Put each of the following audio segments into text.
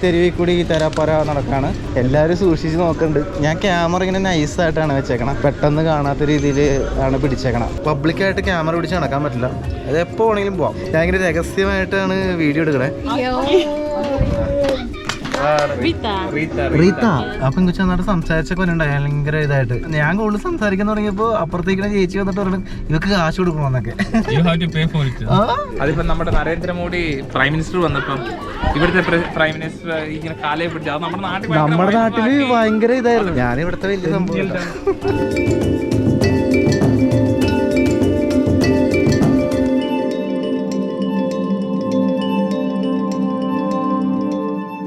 തെരുവിൽ കൂടി തരാപ്പറ നടക്കാണ്. എല്ലാവരും സൂക്ഷിച്ച് നോക്കുന്നുണ്ട്. ഞാൻ ക്യാമറ ഇങ്ങനെ നൈസായിട്ടാണ് വെച്ചേക്കണം, പെട്ടെന്ന് കാണാത്ത രീതിയിൽ ആണ് പിടിച്ചേക്കണം. പബ്ലിക്കായിട്ട് ക്യാമറ പിടിച്ച് നടക്കാൻ പറ്റില്ല, അത് എപ്പോൾ വേണമെങ്കിലും പോവാം. ഞാൻ ഇങ്ങനെ രഹസ്യമായിട്ടാണ് വീഡിയോ എടുക്കണേ. റീത്ത ആ പെങ്കുച്ച നന്നായിട്ട് സംസാരിച്ചൊക്കെ ഉണ്ടായി ഭയങ്കര ഇതായിട്ട്. ഞാൻ കൂടുതൽ സംസാരിക്കാൻ തുടങ്ങിയപ്പോ അപ്പുറത്തേക്ക് ചേച്ചി വന്നിട്ട് പറഞ്ഞു ഇവക്ക് കാശ് കൊടുക്കണമെന്നൊക്കെ. അതിപ്പോ നമ്മുടെ നരേന്ദ്രമോദി പ്രൈം മിനിസ്റ്റർ വന്നപ്പോ ഇവിടുത്തെ പ്രൈം മിനിസ്റ്റർ ഇങ്ങനെ കാലയെ പിടിച്ചു. അത് നമ്മുടെ നാട്ടില് ഭയങ്കര ഇതായിരുന്നു. ഞാൻ ഇവിടുത്തെ വലിയ സംഭവം.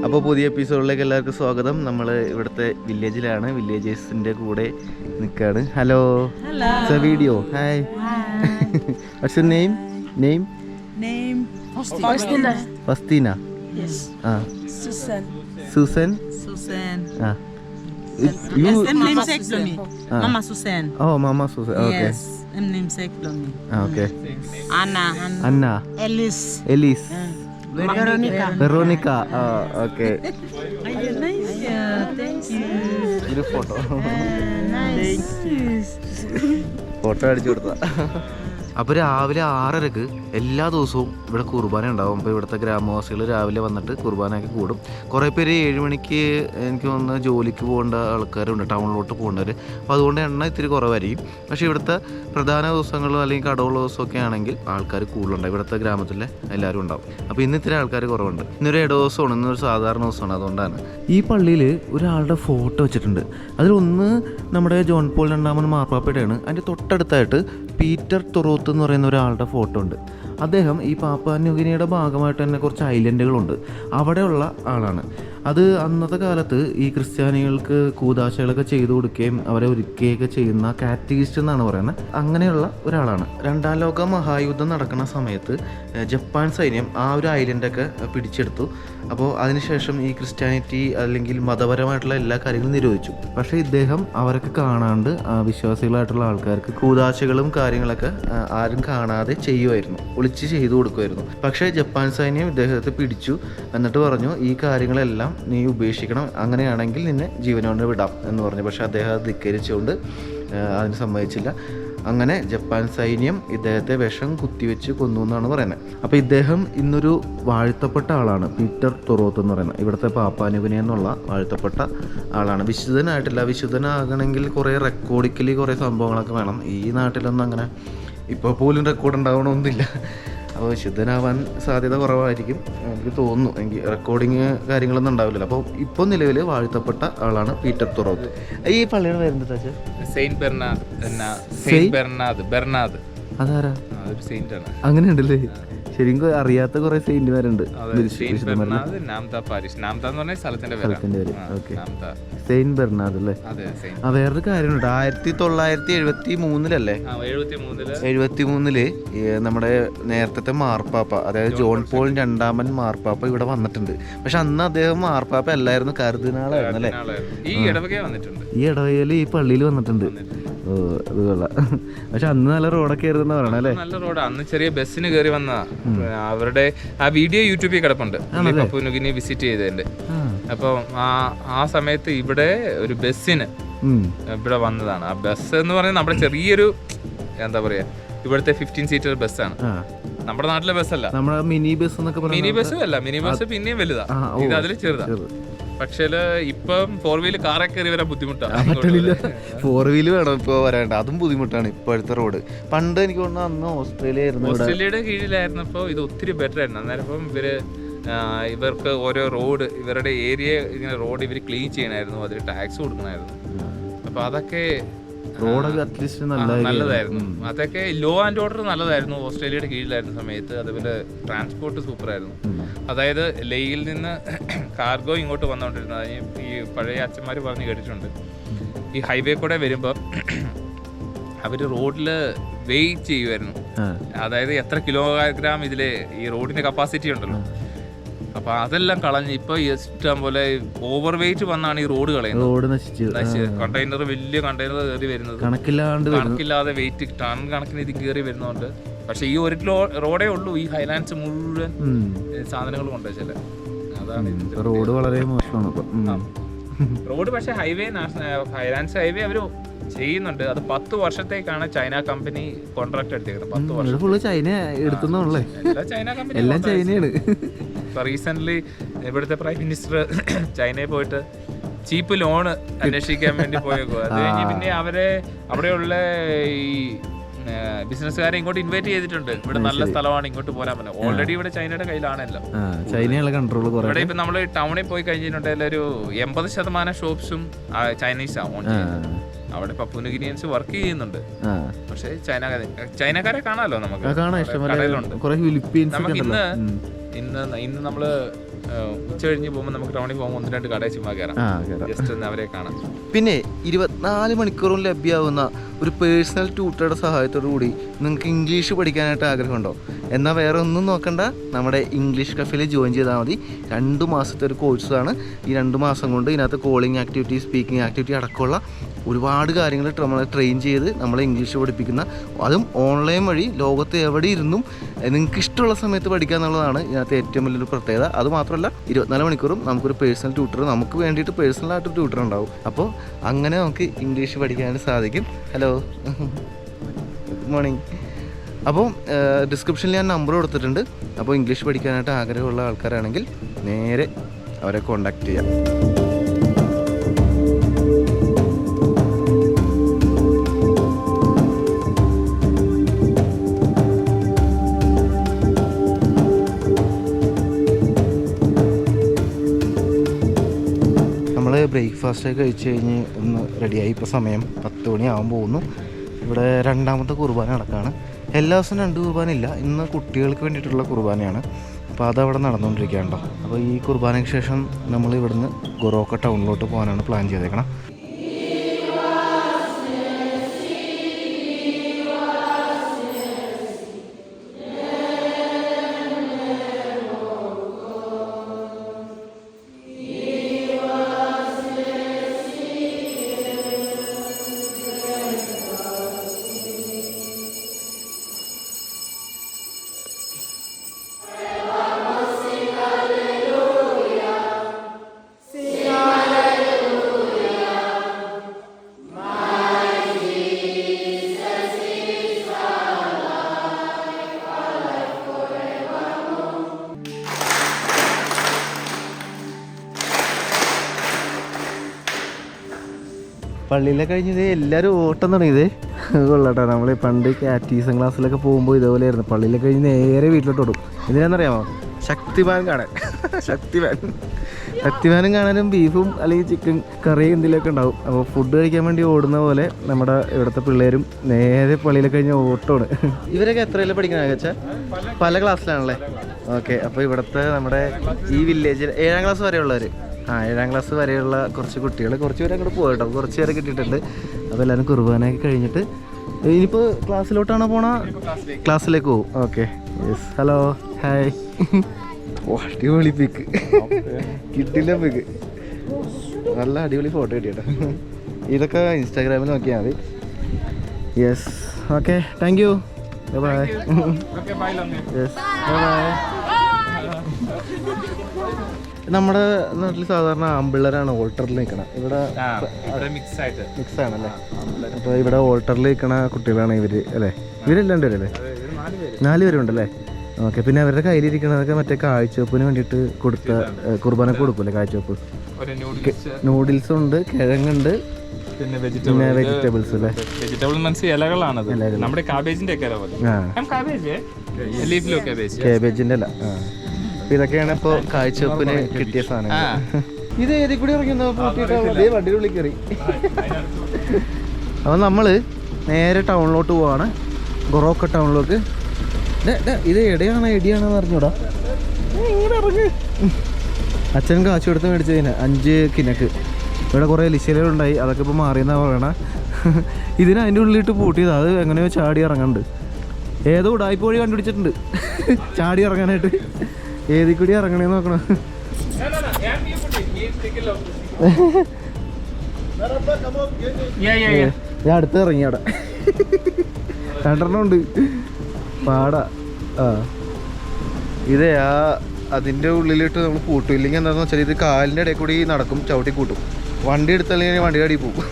അപ്പോൾ പുതിയ എപ്പിസോഡിലേക്ക് എല്ലാവർക്കും സ്വാഗതം. നമ്മൾ ഇവിടുത്തെ വില്ലേജിലാണ്, വില്ലേജേഴ്സിൻ്റെ കൂടെ നിൽക്കുകയാണ്. Hello video hi. What's your name? Name Faustina. ആ Susan. Ah. Namesake Lomi. Mama Susan. Oh, Mama Susan. Okay. Yes, namesake Lomi. Okay. Anna. Elise. Veronica. Oh, okay. Nice. Thank you. This photo. Nice. Photo അടിച്ചു കൊടുത്താ. അപ്പോൾ രാവിലെ 6:30 എല്ലാ ദിവസവും ഇവിടെ കുർബാന ഉണ്ടാവും. അപ്പോൾ ഇവിടുത്തെ ഗ്രാമവാസികൾ രാവിലെ വന്നിട്ട് കുർബാനയൊക്കെ കൂടും. കുറേ പേര് 7 മണിക്ക് എനിക്ക് തോന്നുന്നു ജോലിക്ക് പോകേണ്ട ആൾക്കാരുണ്ട്, ടൗണിലോട്ട് പോകേണ്ടവർ. അപ്പോൾ അതുകൊണ്ട് എണ്ണ ഇത്തിരി കുറവായിരിക്കും. പക്ഷേ ഇവിടുത്തെ പ്രധാന ദിവസങ്ങളും അല്ലെങ്കിൽ കടവുള്ള ദിവസമൊക്കെ ആണെങ്കിൽ ആൾക്കാർ കൂടുതലുണ്ടാവും. ഇവിടുത്തെ ഗ്രാമത്തിലെ എല്ലാവരും ഉണ്ടാവും. അപ്പോൾ ഇന്ന് ഇത്തിരി ആൾക്കാർ കുറവുണ്ട്. ഇന്നൊരു ഇടദിവസമാണ്, ഇന്നൊരു സാധാരണ ദിവസമാണ്. അതുകൊണ്ടാണ് ഈ പള്ളിയിൽ ഒരാളുടെ ഫോട്ടോ വെച്ചിട്ടുണ്ട്. അതിലൊന്ന് നമ്മുടെ ജോൺ പോൾ രണ്ടാമൻ മാർപ്പാപ്പയുടെയാണ്. അതിൻ്റെ തൊട്ടടുത്തായിട്ട് പീറ്റർ തുറോത്ത് എന്ന് പറയുന്ന ഒരാളുടെ ഫോട്ടോ ഉണ്ട്. അദ്ദേഹം ഈ പാപ്പുവ ന്യൂഗിനിയുടെ ഭാഗമായിട്ട് തന്നെ കുറച്ച് ഐലൻഡുകളുണ്ട്, അവിടെയുള്ള ആളാണ്. അത് അന്നത്തെ കാലത്ത് ഈ ക്രിസ്ത്യാനികൾക്ക് കൂദാശകളൊക്കെ ചെയ്തു കൊടുക്കുകയും അവരെ ഒരുക്കുകയൊക്കെ ചെയ്യുന്ന കാറ്റഗിസ്റ്റ് എന്നാണ് പറയുന്നത്. അങ്ങനെയുള്ള ഒരാളാണ്. 2ാം ലോക മഹായുദ്ധം നടക്കുന്ന സമയത്ത് ജപ്പാൻ സൈന്യം ആ ഒരു ഐലൻഡൊക്കെ പിടിച്ചെടുത്തു. അപ്പോൾ അതിനുശേഷം ഈ ക്രിസ്ത്യാനിറ്റി അല്ലെങ്കിൽ മതപരമായിട്ടുള്ള എല്ലാ കാര്യങ്ങളും നിരോധിച്ചു. പക്ഷേ ഇദ്ദേഹം അവരൊക്കെ കാണാണ്ട് വിശ്വാസികളായിട്ടുള്ള ആൾക്കാർക്ക് കൂദാശകളും കാര്യങ്ങളൊക്കെ ആരും കാണാതെ ചെയ്യുമായിരുന്നു, ഒളിച്ച് ചെയ്തു കൊടുക്കുമായിരുന്നു. പക്ഷേ ജപ്പാൻ സൈന്യം ഇദ്ദേഹത്തെ പിടിച്ചു. എന്നിട്ട് പറഞ്ഞു ഈ കാര്യങ്ങളെല്ലാം നീ ഉപേക്ഷിക്കണം, അങ്ങനെയാണെങ്കിൽ നിന്നെ ജീവനോടെ വിടാം എന്ന് പറഞ്ഞു. പക്ഷേ അദ്ദേഹം അത് ധിക്കരിച്ചുകൊണ്ട് അതിന് സമ്മതിച്ചില്ല. അങ്ങനെ ജപ്പാൻ സൈന്യം ഇദ്ദേഹത്തെ വിഷം കുത്തിവെച്ച് കൊന്നു എന്നാണ് പറയുന്നത്. അപ്പോൾ ഇദ്ദേഹം ഇന്നൊരു വാഴ്ത്തപ്പെട്ട ആളാണ്, പീറ്റർ തുറോത്ത് എന്ന് പറയുന്നത്. ഇവിടുത്തെ പാപ്പുവ ന്യൂഗിനി എന്നുള്ള വാഴ്ത്തപ്പെട്ട ആളാണ്. വിശുദ്ധനായിട്ടില്ല. വിശുദ്ധനാകണമെങ്കിൽ കുറേ റെക്കോർഡിക്കലി കുറേ സംഭവങ്ങളൊക്കെ വേണം. ഈ നാട്ടിലൊന്നും അങ്ങനെ ഇപ്പോൾ പോലും റെക്കോർഡ് ഉണ്ടാവണമെന്നില്ല. അപ്പോൾ വിശുദ്ധനാവാൻ സാധ്യത കുറവായിരിക്കും എനിക്ക് തോന്നുന്നു. എനിക്ക് റെക്കോർഡിങ് കാര്യങ്ങളൊന്നും ഉണ്ടാവില്ലല്ലോ. അപ്പോൾ ഇപ്പോൾ നിലവിൽ വാഴ്ത്തപ്പെട്ട ആളാണ് പീറ്റർ തുറോത്ത്. ഈ പള്ളിയുടെ പേരെന്താ? സെയിന്റ് ബെർണാദ്. അതാരാ? സെയിന്റ് ആണ്. അങ്ങനെ ഉണ്ടല്ലേ? ശരിക്കും അറിയാത്ത കുറെ സെയിന്റുമാരുണ്ട്. സെയിന്റ് ബെർണാദ് അല്ലേ? വേറൊരു കാര്യമുണ്ട്. 1973 73 നമ്മുടെ നേരത്തെ മാർപ്പാപ്പ, അതായത് ജോൺ പോൾ രണ്ടാമൻ മാർപ്പാപ്പ ഇവിടെ വന്നിട്ടുണ്ട്. പക്ഷെ അന്ന് അദ്ദേഹം മാർപ്പാപ്പ അല്ലായിരുന്നു, കർദിനാളായിരുന്നു അല്ലേ? ഈ ഇടവകയിൽ ഈ പള്ളിയിൽ വന്നിട്ടുണ്ട്. ഓ അത് കൊള്ളാം. പക്ഷെ അന്ന് നല്ല റോഡൊക്കെ ആയിരുന്നു പറയണ അല്ലേ? നല്ല റോഡ്. അന്ന് ചെറിയ ബസ്സിന് കയറി വന്ന അവരുടെ ആ വീഡിയോ യൂട്യൂബിൽ കിടപ്പുണ്ട്, പപ്പുവ ന്യൂഗിനി വിസിറ്റ് ചെയ്തതിന്റെ. അപ്പൊ ആ സമയത്ത് ഇവിടെ ഒരു ബസ്സിന് ഇവിടെ വന്നതാണ്. ആ ബസ് എന്ന് പറയുന്നത് നമ്മുടെ ചെറിയൊരു എന്താ പറയാ, ഇവിടുത്തെ 15 സീറ്റർ ബസ്സാണ്. നമ്മുടെ നാട്ടിലെ ബസ്സല്ല, മിനി ബസ് മിനി ബസ്സും അല്ല. മിനി ബസ് പിന്നെയും വലുതാ, ഇത് അതിൽ ചെറുതാ. പക്ഷേ ഇപ്പം 4 വീല് കാറൊക്കെ കയറി വരാൻ ബുദ്ധിമുട്ടാണ്. 4 വീല് വേണം ഇപ്പോൾ വരാണ്ട്, അതും ബുദ്ധിമുട്ടാണ് ഇപ്പോഴത്തെ റോഡ്. പണ്ട് എനിക്ക് തോന്നുന്നു അന്ന് ഓസ്ട്രേലിയയുടെ കീഴിലായിരുന്നപ്പോ ഇത് ഒത്തിരി ബെറ്റർ ആയിരുന്നു. അന്നേരം ഇപ്പം ഇവർക്ക് ഓരോ റോഡ്, ഇവരുടെ ഏരിയ ഇങ്ങനെ റോഡ് ഇവർ ക്ലീൻ ചെയ്യണമായിരുന്നു, അതിൽ ടാക്സ് കൊടുക്കണമായിരുന്നു. അപ്പൊ അതൊക്കെ നല്ലതായിരുന്നു. അതൊക്കെ ലോ ആൻഡ് ഓർഡർ നല്ലതായിരുന്നു. ഓസ്ട്രേലിയയുടെ കീഴിലായിരുന്ന സമയത്ത് അതുപോലെ ട്രാൻസ്പോർട്ട് സൂപ്പറായിരുന്നു. അതായത് ലേയിൽ നിന്ന് കാർഗോ ഇങ്ങോട്ട് വന്നുകൊണ്ടിരുന്നത്. ഈ പഴയ അച്ഛന്മാർ പറഞ്ഞ് കേട്ടിട്ടുണ്ട്, ഈ ഹൈവേ കൂടെ വരുമ്പോൾ അവർ റോഡിൽ വെയിറ്റ് ചെയ്യുമായിരുന്നു. അതായത് എത്ര കിലോഗ്രാം ഇതില് ഈ റോഡിന്റെ കപ്പാസിറ്റി ഉണ്ടല്ലോ. അപ്പൊ അതെല്ലാം കളഞ്ഞ് ഇപ്പൊ ഇഷ്ടം പോലെ ഓവർ വെയിറ്റ് വന്നാണ് ഈ റോഡ് കളയുന്നത്. റോഡ് നശിച്ചു. കണ്ടെയ്നർ, വലിയ കണ്ടെയ്നർ കയറി വരുന്നത് കണക്കില്ലാതെ വെയിറ്റ് ടൺ കണക്കിന് ഇത് കയറി വരുന്നതുകൊണ്ട്. പക്ഷെ ഈ ഒരു റോഡേ ഉള്ളൂ ഈ ഹൈലാൻഡ്സ് മുഴുവൻ സാധനങ്ങൾ കൊണ്ടുവച്ചല്ലേ. അതാണ് റോഡ് വളരെ മോശമാണ് ഇപ്പം. റോഡ്. പക്ഷേ ഹൈവേ ഫൈനാൻസ് ഹൈവേ അവർ ചെയ്യുന്നുണ്ട്. അത് 10 വർഷത്തേക്കാണ് ചൈന കമ്പനി കോൺട്രാക്ട് എടുത്തേക്കുന്നത്. 10 വർഷം ഫുള്ള് ചൈന എടുത്തുന്നേ, ചൈന കമ്പനി എല്ലാം ചൈനയാണ്. ഇപ്പൊ റീസെന്റ് ഇവിടുത്തെ പ്രൈം മിനിസ്റ്റർ ചൈനയിൽ പോയിട്ട് ചീപ്പ് ലോൺ അന്വേഷിക്കാൻ വേണ്ടി പോയേക്കോ. അത് കഴിഞ്ഞ് പിന്നെ അവരെ അവിടെയുള്ള ഈ ബിസിനസ്സുകാരെ ഇങ്ങോട്ട് ഇൻവൈറ്റ് ചെയ്തിട്ടുണ്ട്. ഇവിടെ നല്ല സ്ഥലമാണ്, ഇങ്ങോട്ട് പോരാൻ പറ്റും. ഓൾറെഡി ഇവിടെ ചൈനയുടെ കയ്യിലാണല്ലോ, ചൈനയുള്ള കൺട്രോൾ. ഇവിടെ ഇപ്പൊ നമ്മള് ടൗണിൽ പോയി കഴിഞ്ഞിട്ടുണ്ടെങ്കിൽ ഒരു 80% ഷോപ്സും ചൈനീസാ ഓൺ ചെയ്യുന്നത്. അവിടെ പപ്പുനുഗിനിയൻസ് വർക്ക് ചെയ്യുന്നുണ്ട്. പക്ഷെ ചൈനക്കാരെ കാണാമല്ലോ നമുക്ക് കടയിലുണ്ട്. നമുക്ക് ഇന്ന് നമ്മള് ഉച്ച കഴിഞ്ഞ് പോകുമ്പോൾ നമുക്ക് ടൗണിൽ പോകുമ്പോൾ 1-2 കടയിൽ ചുമ്മാ കയറാം, ജസ്റ്റ് ഒന്ന് അവരെ കാണാം. പിന്നെ 24 മണിക്കൂറും ലഭ്യമാവുന്ന ഒരു പേഴ്സണൽ ട്യൂട്ടറുടെ സഹായത്തോടു കൂടി നിങ്ങൾക്ക് ഇംഗ്ലീഷ് പഠിക്കാനായിട്ട് ആഗ്രഹമുണ്ടോ? എന്നാൽ വേറെ ഒന്നും നോക്കണ്ട, നമ്മുടെ ഇംഗ്ലീഷ് കഫേയിൽ ജോയിൻ ചെയ്താൽ മതി. 2 മാസത്തെ ഒരു കോഴ്സാണ്. ഈ 2 മാസം കൊണ്ട് ഇതിനകത്ത് കോളിംഗ് ആക്ടിവിറ്റി, സ്പീക്കിംഗ് ആക്ടിവിറ്റി അടക്കമുള്ള ഒരുപാട് കാര്യങ്ങൾ നമ്മളെ ട്രെയിൻ ചെയ്ത് നമ്മളെ ഇംഗ്ലീഷ് പഠിപ്പിക്കുന്ന, അതും ഓൺലൈൻ വഴി ലോകത്ത് എവിടെ ഇരുന്നും നിങ്ങൾക്ക് ഇഷ്ടമുള്ള സമയത്ത് പഠിക്കുക എന്നുള്ളതാണ് ഇതിനകത്ത് ഏറ്റവും വലിയൊരു പ്രത്യേകത. അതുമാത്രമല്ല 24 മണിക്കൂറും നമുക്കൊരു പേഴ്സണൽ ട്യൂട്ടർ, നമുക്ക് വേണ്ടിയിട്ട് പേഴ്സണലായിട്ടൊരു ട്യൂട്ടർ ഉണ്ടാവും. അപ്പോൾ അങ്ങനെ നമുക്ക് ഇംഗ്ലീഷ് പഠിക്കാനായിട്ട് സാധിക്കും. Hello, good morning. അപ്പോൾ ഡിസ്ക്രിപ്ഷനിൽ ഞാൻ നമ്പർ കൊടുത്തിട്ടുണ്ട്. അപ്പോൾ ഇംഗ്ലീഷ് പഠിക്കാനായിട്ട് ആഗ്രഹമുള്ള ആൾക്കാരാണെങ്കിൽ നേരെ അവരെ കോൺടാക്റ്റ് ചെയ്യാം. ബ്രേക്ക്ഫാസ്റ്റൊക്കെ കഴിച്ച് കഴിഞ്ഞ് ഒന്ന് റെഡിയായി. ഇപ്പോൾ സമയം 10 മണിയാവാൻ പോകുന്നു. ഇവിടെ 2ാമത്തെ കുർബാന നടക്കുകയാണ്. എല്ലാ ദിവസവും 2 കുർബാന ഇല്ല, ഇന്ന് കുട്ടികൾക്ക് വേണ്ടിയിട്ടുള്ള കുർബാനയാണ്. അപ്പോൾ അതവിടെ നടന്നുകൊണ്ടിരിക്കുകയുണ്ടോ. അപ്പോൾ ഈ കുർബാനയ്ക്ക് ശേഷം നമ്മൾ ഇവിടുന്ന് ഗൊറോക്ക ടൗണിലോട്ട് പോകാനാണ് പ്ലാൻ ചെയ്തേക്കണം. പള്ളിയിലെ കഴിഞ്ഞത് എല്ലാവരും ഓട്ടം തുടങ്ങിയത് കൊള്ളട്ടെ. നമ്മൾ പണ്ട് കാറ്റീസം ക്ലാസ്സിലൊക്കെ പോകുമ്പോൾ ഇതുപോലെയായിരുന്നു. പള്ളിയിലെ കഴിഞ്ഞ് നേരെ വീട്ടിലോട്ട് ഓടും. എന്തിനാണെന്നറിയാമോ? ശക്തിമാൻ കാണാൻ. ശക്തിമാനും കാണാനും ബീഫും അല്ലെങ്കിൽ ചിക്കൻ കറി എന്തെങ്കിലുമൊക്കെ ഉണ്ടാവും. അപ്പോൾ ഫുഡ് കഴിക്കാൻ വേണ്ടി ഓടുന്ന പോലെ നമ്മുടെ ഇവിടുത്തെ പിള്ളേരും നേരെ പള്ളിയിലെ കഴിഞ്ഞ് ഓട്ടമാണ്. ഇവരൊക്കെ എത്രയിലും പഠിക്കണ വെച്ചാൽ പല ക്ലാസ്സിലാണല്ലേ? ഓക്കെ. അപ്പോൾ ഇവിടുത്തെ നമ്മുടെ ഈ വില്ലേജിൽ 7ാം ക്ലാസ് വരെയുള്ളവർ, 7ാം ക്ലാസ് വരെയുള്ള കുറച്ച് കുട്ടികൾ, കുറച്ച് പേര് അങ്ങോട്ട് പോകട്ടോ, കുറച്ച് പേരെ കിട്ടിയിട്ടുണ്ട്. അപ്പോൾ എല്ലാവരും കുർബാനയൊക്കെ കഴിഞ്ഞിട്ട് ഇനിയിപ്പോൾ ക്ലാസ്സിലോട്ടാണോ പോണ? ക്ലാസ്സിലേക്ക് പോകും. Okay, yes. Hello, hi. അടിപൊളി പിക്ക് കിട്ടില്ല. പിക്ക് നല്ല അടിപൊളി ഫോട്ടോ കിട്ടിയേട്ടോ. ഇതൊക്കെ ഇൻസ്റ്റാഗ്രാമിൽ നോക്കിയാൽ മതി. Yes, okay, thank you, bye. Yes, bye. നമ്മുടെ നാട്ടിൽ സാധാരണ ആമ്പിള്ളേരാണ് ഓൾട്ടറിൽ നിൽക്കണം. ഇവിടെ മിക്സ് ആണല്ലേ? അപ്പോൾ ഇവിടെ ഓൾട്ടറിൽ നിൽക്കണ കുട്ടികളാണ് ഇവർ അല്ലേ? ഇവരെല്ലാം അല്ലേ? 4 പേരുണ്ടല്ലേ? ഓക്കെ. പിന്നെ അവരുടെ കയ്യിലിരിക്കണതൊക്കെ മറ്റേ കാഴ്ചവെപ്പിന് വേണ്ടിയിട്ട് കൊടുത്ത കുർബാനക്ക് കൊടുക്കൂല്ലേ കാഴ്ചവെപ്പ്? നൂഡിൽസ് ഉണ്ട്, കിഴങ്ങുണ്ട്, പിന്നെ വെജിറ്റബിൾസ് അല്ലേ? വെജിറ്റബിൾ മീൻസ് ഇലകളാണത്. നമ്മുടെ കാബേജിന്റെ ഒക്കെ കാബേജിന്റെ അല്ല. അപ്പോൾ ഇതൊക്കെയാണ് ഇപ്പോൾ കാഴ്ചവെപ്പിന് കിട്ടിയ സാധനങ്ങൾ. ഇത് ഏതിൽ കൂടി ഇറങ്ങുന്ന വണ്ടിയുടെ ഉള്ളിൽ കയറി. അപ്പോൾ നമ്മൾ നേരെ ടൗണിലോട്ട് പോവാണ്, ഗൊറോക്ക ടൗണിലോട്ട്. ഇത് എവിടെയാണോ എടിയാണെന്ന് അറിഞ്ഞൂടാ. ഇങ്ങനെ ഇറങ്ങി. അച്ഛൻ കാശ് കൊടുത്ത് മേടിച്ചതിന് 5 കിനക്ക്. ഇവിടെ കുറേ ലിശലുണ്ടായി, അതൊക്കെ ഇപ്പോൾ മാറിയെന്നാണ് പറയണ. ഇതിന് അതിൻ്റെ ഉള്ളിലിട്ട് പൂട്ടിയത്. അത് എങ്ങനെയോ ചാടി ഇറങ്ങുന്നുണ്ട്. ഏതോ ഉടായ്പ വഴി കണ്ടുപിടിച്ചിട്ടുണ്ട് ചാടി ഇറങ്ങാനായിട്ട്. ഏതിൽ കൂടി ഇറങ്ങണേന്ന് നോക്കണം. ഞാൻ അടുത്ത് ഇറങ്ങി. അവിടെ 2 ഉണ്ട് പാടാ. ഇതേ ആ അതിൻ്റെ ഉള്ളിലിട്ട് നമ്മൾ കൂട്ടും. ഇല്ലെങ്കിൽ എന്താണെന്ന് വെച്ചാൽ ഇത് കാലിൻ്റെ ഇടയിൽ കൂടി നടക്കും, ചവിട്ടി കൂട്ടും. വണ്ടി എടുത്തല്ലെങ്കിൽ വണ്ടിയുടെ അടിയിൽ പോകും.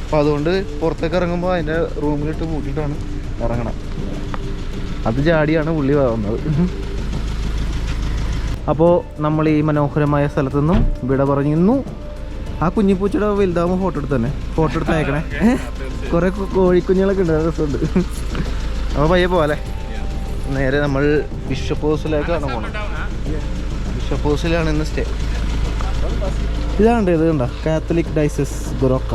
അപ്പോൾ അതുകൊണ്ട് പുറത്തേക്ക് ഇറങ്ങുമ്പോൾ അതിൻ്റെ റൂമിലിട്ട് കൂട്ടിയിട്ടാണ് ഇറങ്ങണം. അത് ചാടിയാണ് പുള്ളി വന്നത്. അപ്പോൾ നമ്മൾ ഈ മനോഹരമായ സ്ഥലത്തു നിന്നും വിട പറഞ്ഞിരുന്നു. ആ കുഞ്ഞിപ്പൂച്ചയുടെ വലുതാകുമ്പോൾ ഫോട്ടോ എടുത്ത് അയക്കണേ. കുറേ കോഴിക്കുഞ്ഞുങ്ങളൊക്കെ ഉണ്ട്, രസമുണ്ട്. അപ്പോൾ പയ്യെ പോകാല്ലേ. നേരെ നമ്മൾ ബിഷപ്പ് ഹൗസിലേക്കാണ് പോകുന്നത്. ബിഷപ്പ് ഹൗസിലാണ് ഇന്ന് സ്റ്റേ. ഇതാണ്ട് ഇത് കണ്ട Catholic diocese Goroka.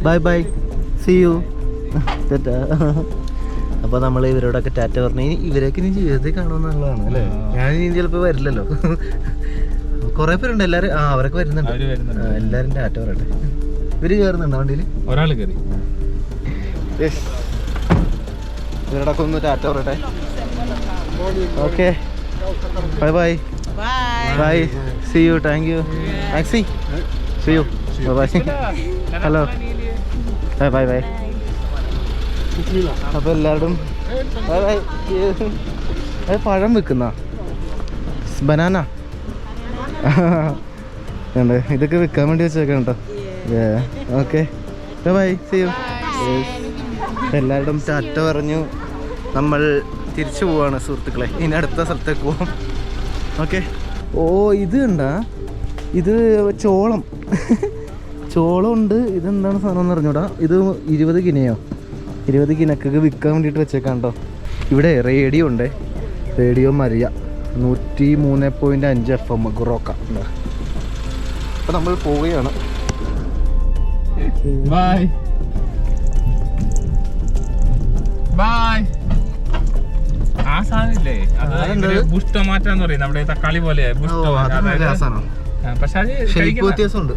Bye bye, see you. അപ്പോൾ നമ്മൾ ഇവരോടൊക്കെ ടാറ്റ പറഞ്ഞു. ഇവരൊക്കെ ഇനി ജീവിതത്തിൽ കാണുമെന്നുള്ളതാണ് അല്ലേ. ഞാൻ ഇനി ചിലപ്പോൾ വരില്ലല്ലോ. കുറേ പേരുണ്ട്, എല്ലാവരും അവരൊക്കെ വരുന്നുണ്ട്. എല്ലാവരും ടാറ്റ പറയട്ടെ. ഇവര് കയറുന്നുണ്ടോ വണ്ടിയിൽ? ഒരാൾ കയറി. ഇവരോടൊക്കെ ഒന്ന് ടാറ്റ പറയട്ടെ. Okay, bye bye bye, see you. Thank you taxi, see you, bye bye, hello, bye bye bye. അപ്പോൾ എല്ലാവരും ബൈ ബൈ. പഴം വിൽക്കുന്ന ബനാന ഉണ്ട്, ഇതൊക്കെ വിൽക്കാൻ വേണ്ടി വെച്ചേക്കാം കേട്ടോ. Okay, bye bye, see you. എല്ലാവരും ടാറ്റ പറഞ്ഞു. നമ്മൾ തിരിച്ചു പോവാണ് സുഹൃത്തുക്കളെ. ഇനി അടുത്ത സ്ഥലത്തേക്ക് പോവാം. ഓക്കെ. ഓ, ഇത് കണ്ടാ, ഇത് ചോളം. ചോളം ഉണ്ട്. ഇതെന്താണ് സാധനം എന്ന് അറിഞ്ഞൂടാ. ഇത് 20 ഗിനയോ 20 ഗിനക്കൊക്കെ വിൽക്കാൻ വേണ്ടിയിട്ട് വെച്ചേക്കാം കേട്ടോ. ഇവിടെ റേഡിയോ ഉണ്ട്, റേഡിയോ മരിയ 103.5 FM ഗുറോക്ക. അപ്പം നമ്മൾ പോവുകയാണ്. Bye bye. ആ സാധനമില്ലേ, അത് ബുഷ്ടമാറ്റാന്ന് പറയും. നമ്മുടെ തക്കാളി പോലെ പക്ഷെ അത് വ്യത്യാസമുണ്ട്.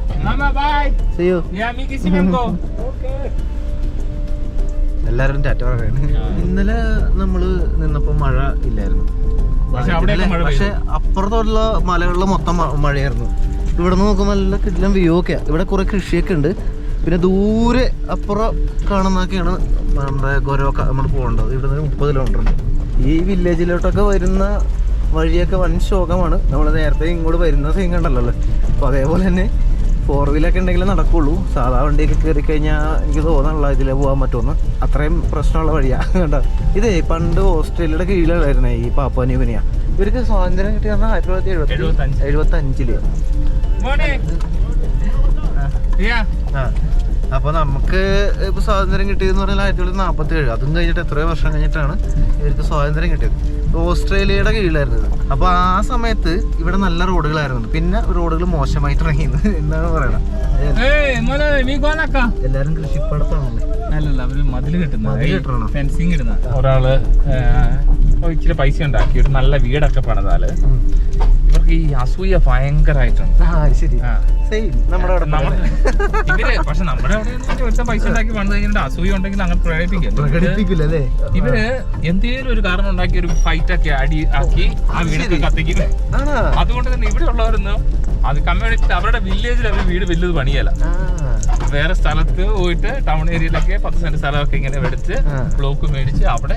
എല്ലാവരും ടാറ്റ പറയാണ്. ഇന്നലെ നമ്മള് നിന്നപ്പോ മഴ ഇല്ലായിരുന്നു, പക്ഷെ അപ്പുറത്തുള്ള മലകളിൽ മൊത്തം മഴയായിരുന്നു. ഇവിടെ നിന്ന് നോക്കുമ്പോൾ നല്ല കിടിലം വ്യൂ ഒക്കെയാണ്. ഇവിടെ കുറെ കൃഷിയൊക്കെ ഉണ്ട്. പിന്നെ ദൂരെ അപ്പുറം കാണുന്നതൊക്കെയാണ് നമ്മുടെ ഗൊരോക്ക നമ്മൾ പോകേണ്ടത്. ഇവിടെ നിന്ന് 30 കിലോമീറ്റർ ഉണ്ട്. ഈ വില്ലേജിലോട്ടൊക്കെ വരുന്ന വഴിയൊക്കെ വൻ ശോകമാണ്. നമ്മൾ നേരത്തെ ഇങ്ങോട്ട് വരുന്ന സീൻ കണ്ടല്ലോ. അപ്പോൾ അതേപോലെ തന്നെ 4 വീലൊക്കെ ഉണ്ടെങ്കിലേ നടക്കുള്ളൂ. സാധാ വണ്ടിയൊക്കെ കയറി കഴിഞ്ഞാൽ എനിക്ക് തോന്നാനുള്ള ഇതിലേ പോകാൻ പറ്റുമെന്ന്. അത്രയും പ്രശ്നമുള്ള വഴിയാണ് കണ്ടോ. ഇതേ പണ്ട് ഓസ്ട്രേലിയയുടെ കീഴിലായിരുന്നേ ഈ പാപ്പുവ ന്യൂ ഗിനിയ. ഇവർക്ക് സ്വാതന്ത്ര്യം കിട്ടിയെന്ന് 1975. അപ്പോൾ നമുക്ക് ഇപ്പോൾ സ്വാതന്ത്ര്യം കിട്ടിയതെന്ന് പറഞ്ഞാൽ 1947. അതും കഴിഞ്ഞിട്ട് എത്രയോ വർഷം കഴിഞ്ഞിട്ടാണ് ഇവർക്ക് സ്വാതന്ത്ര്യം കിട്ടിയത്. ഓസ്ട്രേലിയയുടെ കീഴിലായിരുന്നത്. അപ്പോൾ ആ സമയത്ത് ഇവിടെ നല്ല റോഡുകളായിരുന്നു. പിന്നെ റോഡുകൾ മോശമായി തുടങ്ങിയത് എന്താണ് പറയണത്. എല്ലാവരും കൃഷിപ്പടത്താണല്ലേ. മതിൽ കിട്ടുന്ന ഫെൻസിങ് ഇടുന്ന ഒരാള് ഇച്ചിരി പൈസ ഉണ്ടാക്കിയിട്ട് നല്ല വീടൊക്കെ പണിതാല് ഇവർക്ക് ഈ അസൂയ ഭയങ്കരമായിട്ടുണ്ട്. ഇവര് പക്ഷെ നമ്മുടെ അവിടെ ഒരുത്ത പൈസ ഉണ്ടാക്കി പണിത് കഴിഞ്ഞിട്ട് അസൂയ ഉണ്ടെങ്കിൽ അങ്ങനെ പ്രകടിപ്പിക്കില്ല. ഇവര് എന്തെങ്കിലും ഒരു കാരണം ഉണ്ടാക്കി ഒരു ഫൈറ്റ് ഒക്കെ ആക്കി ആ വീടൊക്കെ കത്തിക്കും. അതുകൊണ്ട് തന്നെ ഇവിടെ ഉള്ളവരൊന്നും അത് കമ്മ്യൂണിറ്റി അവരുടെ വില്ലേജിൽ അവർ വീട് വലുത് പണിയല്ല. വേറെ സ്ഥലത്ത് പോയിട്ട് ടൗൺ ഏരിയയിലൊക്കെ 10 സെന്റ് സ്ഥലമൊക്കെ ഇങ്ങനെ മേടിച്ച് ബ്ലോക്ക് മേടിച്ച് അവിടെ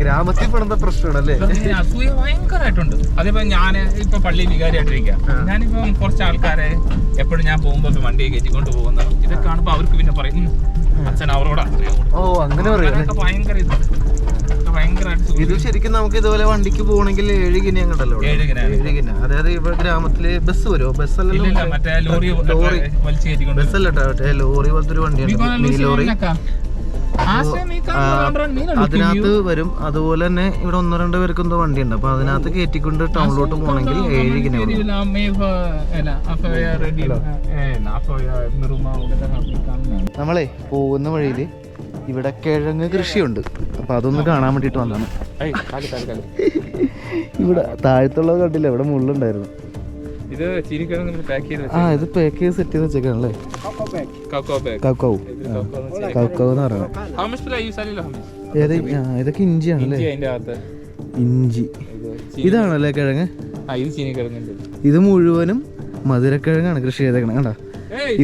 ഗ്രാമത്തിൽ പെടുന്ന പ്രശ്നമാണല്ലേ. അസൂയ ഭയങ്കരമായിട്ടുണ്ട്. അതേപോലെ ഞാൻ ഇപ്പൊ പള്ളി വികാരിയായിട്ടിരിക്കാം. ഞാനിപ്പം കുറച്ച് ആൾക്കാരെ എപ്പോഴും ഞാൻ പോകുമ്പോ വണ്ടിയെ കയറ്റിക്കൊണ്ട് പോകുന്ന ഇതൊക്കെ കാണുമ്പോ അവർക്ക് പിന്നെ പറയും അച്ഛൻ അവരോട് അങ്ങനെ ഭയങ്കര ഇത് ശരിക്കും നമുക്ക് ഇതുപോലെ വണ്ടിക്ക് പോകണമെങ്കിൽ 7 ഗിനി അങ്ങോട്ടല്ലോ. 7 ഗിന. അതായത് ഇവിടെ ഗ്രാമത്തില് ബസ് വരുമോ? ബസ്സല്ലല്ലോ, ബസ്സല്ലോ, ലോറി പോലത്തെ ഒരു വണ്ടിയാണ്, മിനി ലോറി. അതിനകത്ത് വരും. അതുപോലെ തന്നെ ഇവിടെ 1-2 പേർക്ക് എന്തോ വണ്ടിയുണ്ട്. അപ്പൊ അതിനകത്ത് കയറ്റിക്കൊണ്ട് ടൗണിലോട്ട് പോകണമെങ്കിൽ 7 ഗിന വരും. നമ്മളെ പോകുന്ന വഴിയില് ഇവിടെ കിഴങ്ങ് കൃഷിയുണ്ട്. അപ്പൊ അതൊന്ന് കാണാൻ വേണ്ടിട്ട് വന്നാണ്. ഇവിടെ താഴത്തുള്ളത് കണ്ടില്ല, ഇവിടെ മുള്ളുണ്ടായിരുന്നു. ഇത് ഇത് പാക്ക് ചെയ്ത് സെറ്റ് ചെയ്ത് വെച്ചേക്കാണല്ലേ. കൗക്കൗ എന്ന് പറയുന്നത്. ഇതൊക്കെ ഇഞ്ചിയാണല്ലേ. ഇഞ്ചി ഇതാണല്ലേ കിഴങ്ങ്. ഇത് മുഴുവനും മധുരക്കിഴങ്ങാണ് കൃഷി ചെയ്തേക്കണേ. കണ്ടാ,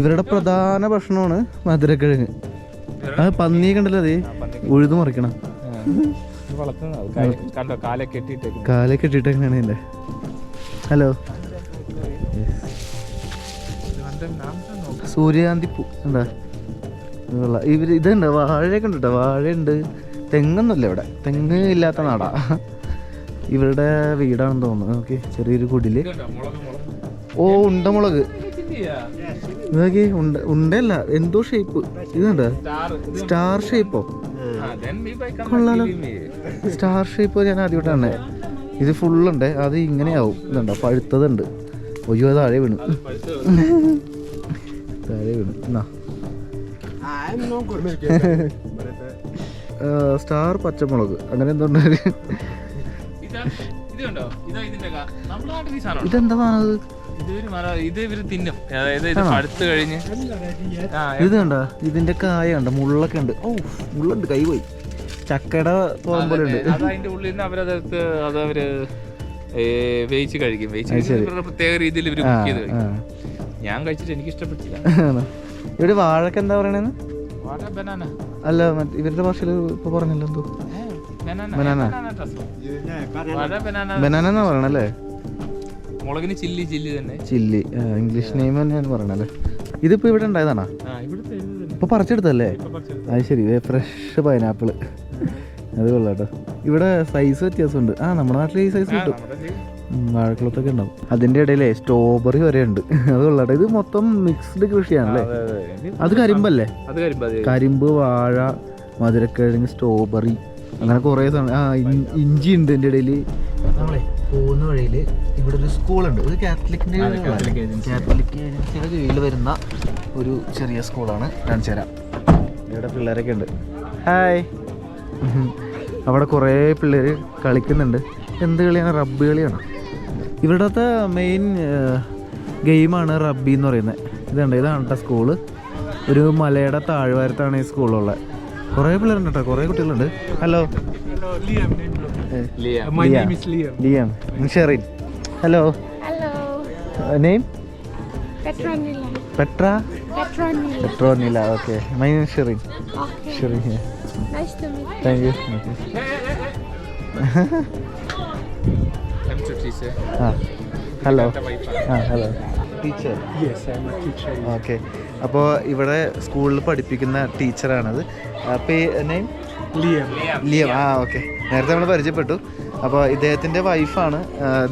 ഇവരുടെ പ്രധാന ഭക്ഷണമാണ് മധുരക്കിഴങ്ങ്. ആ പന്നിയെ കണ്ടല്ലോ അതേ ഉഴുതു മറിക്കണം. വളർത്തുന്നത് കണ്ടോ കാലൊക്കെ കെട്ടിയിട്ടേക്ക്. കാലൊക്കെ ഇട്ടിട്ടേക്കാണ് എൻ്റെ. ഹലോ സൂര്യകാന്തി പൂ എന്താ ഇവര് ഇതുണ്ട്. വാഴയൊക്കെ ഉണ്ട് കേട്ടോ. വാഴയുണ്ട്. തെങ്ങൊന്നുമില്ല ഇവിടെ. തെങ്ങ് ഇല്ലാത്ത നാടാ. ഇവരുടെ വീടാണെന്ന് തോന്നുന്നു. ഓക്കെ ചെറിയൊരു കുടില്. ഓ ഉണ്ടമുളക് ഇതൊക്കെ ഉണ്ടല്ല എന്തോ ഷേപ്പ്. ഇതുണ്ട് സ്റ്റാർ ഷേപ്പോ. കൊള്ളാലോ സ്റ്റാർ ഷേപ്പ്. ഞാൻ ആദ്യമായിട്ടാണ്. ഇത് ഫുള്ളുണ്ട്. അത് ഇങ്ങനെയാവും. ഇതുണ്ടോ പഴുത്തതുണ്ട്. ഒയ്യോ താഴെ വീണു. താഴെ വീണു. എന്നാ സ്റ്റാർ പച്ചമുളക് അങ്ങനെ എന്തുണ്ട്. ഇതെന്താ സാധനം? ഇത് ഇവര് തിന്നും. അതായത് ഇത് പഴുത്ത് കഴിഞ്ഞ് ഇത് കണ്ട ഇതിന്റെ കായ കണ്ട മുള്ളൊക്കെ ഉണ്ട്. ഓ മുള്ളുണ്ട്. കൈ പോയി. ചക്കയുടെ തോളം പോലെ ഉണ്ട്. അതിന്റെ ഉള്ളിൽ നിന്ന് അവരതെടുത്ത് അതവര് വേവിച്ച് കഴിക്കും. പ്രത്യേക രീതിയിൽ ഇവര് കുക്ക് ചെയ്ത് കഴിക്കും. ഞാൻ കഴിച്ചിട്ട് എനിക്ക് ഇഷ്ടപ്പെട്ടില്ല. ഇവിടെ വാഴക്ക് എന്താ പറയണെന്ന്? ബനാന അല്ല ഇവരുടെ ഭാഷയിൽ ഇപ്പൊ പറഞ്ഞല്ലോ എന്തോ ബനാന. ബനാന എന്നാ പറയണല്ലേ. മുളകിന് ചില്ലി ചില്ലി തന്നെ. ചില്ലി ഇംഗ്ലീഷ് നെയിം തന്നെയാണ് പറയണല്ലേ. ഇതിപ്പോ ഇവിടെ ഉണ്ടായതാണോ? ഇപ്പൊ പറിച്ചെടുത്തല്ലേ? അത് ശരി. Fresh pineapple. അത് കൊള്ളാട്ടോ. ഇവിടെ സൈസ് വ്യത്യാസമുണ്ട്. ആ നമ്മുടെ നാട്ടിൽ ഈ സൈസ് കിട്ടും. വാഴക്കുളത്തൊക്കെ ഉണ്ടാവും. അതിന്റെ ഇടയിലേ സ്ട്രോബെറി വരെ ഉണ്ട്. അത് കൊള്ളാട്ടോ. ഇത് മൊത്തം മിക്സ്ഡ് കൃഷിയാണല്ലേ. അത് കരിമ്പല്ലേ? കരിമ്പ്, വാഴ, മധുരക്കിഴങ്ങ്, സ്ട്രോബെറി അങ്ങനെ കുറേ സാധനം. ആ ഇഞ്ചി ഉണ്ട് എൻ്റെ ഇടയിൽ. നമ്മളെ പോകുന്ന വഴിയിൽ ഇവിടെ ഒരു സ്കൂളുണ്ട്. ഒരു കാത്തലിക് ഏജൻസിയുടെ കീഴിൽ വരുന്ന ഒരു ചെറിയ സ്കൂളാണ്. കാണിച്ചു തരാം. ഇവിടെ പിള്ളേരൊക്കെ ഉണ്ട്. ഹായ്. അവിടെ കുറേ പിള്ളേർ കളിക്കുന്നുണ്ട്. എന്ത് കളിയാണ്? റബ്ബി കളിയാണ്. ഇവിടുത്തെ മെയിൻ ഗെയിമാണ് റബ്ബി എന്ന് പറയുന്നത്. ഇതാണ് കേട്ടോ സ്കൂള്. ഒരു മലയുടെ താഴ്വാരത്താണ് ഈ സ്കൂളുള്ളത്. കുറേ പിള്ളേരുണ്ട് കേട്ടോ. കുറേ കുട്ടികളുണ്ട്. Hello Liam. Sherin. Hello name? Petronila. Okay my name Sherin. Sherin. Thank you. Hello hello teacher. Okay അപ്പോൾ ഇവിടെ സ്കൂളിൽ പഠിപ്പിക്കുന്ന ടീച്ചറാണത്. നെയിം? ലിയം. ആ ഓക്കെ നേരത്തെ നമ്മൾ പരിചയപ്പെട്ടു. അപ്പോൾ ഇദ്ദേഹത്തിൻ്റെ വൈഫാണ്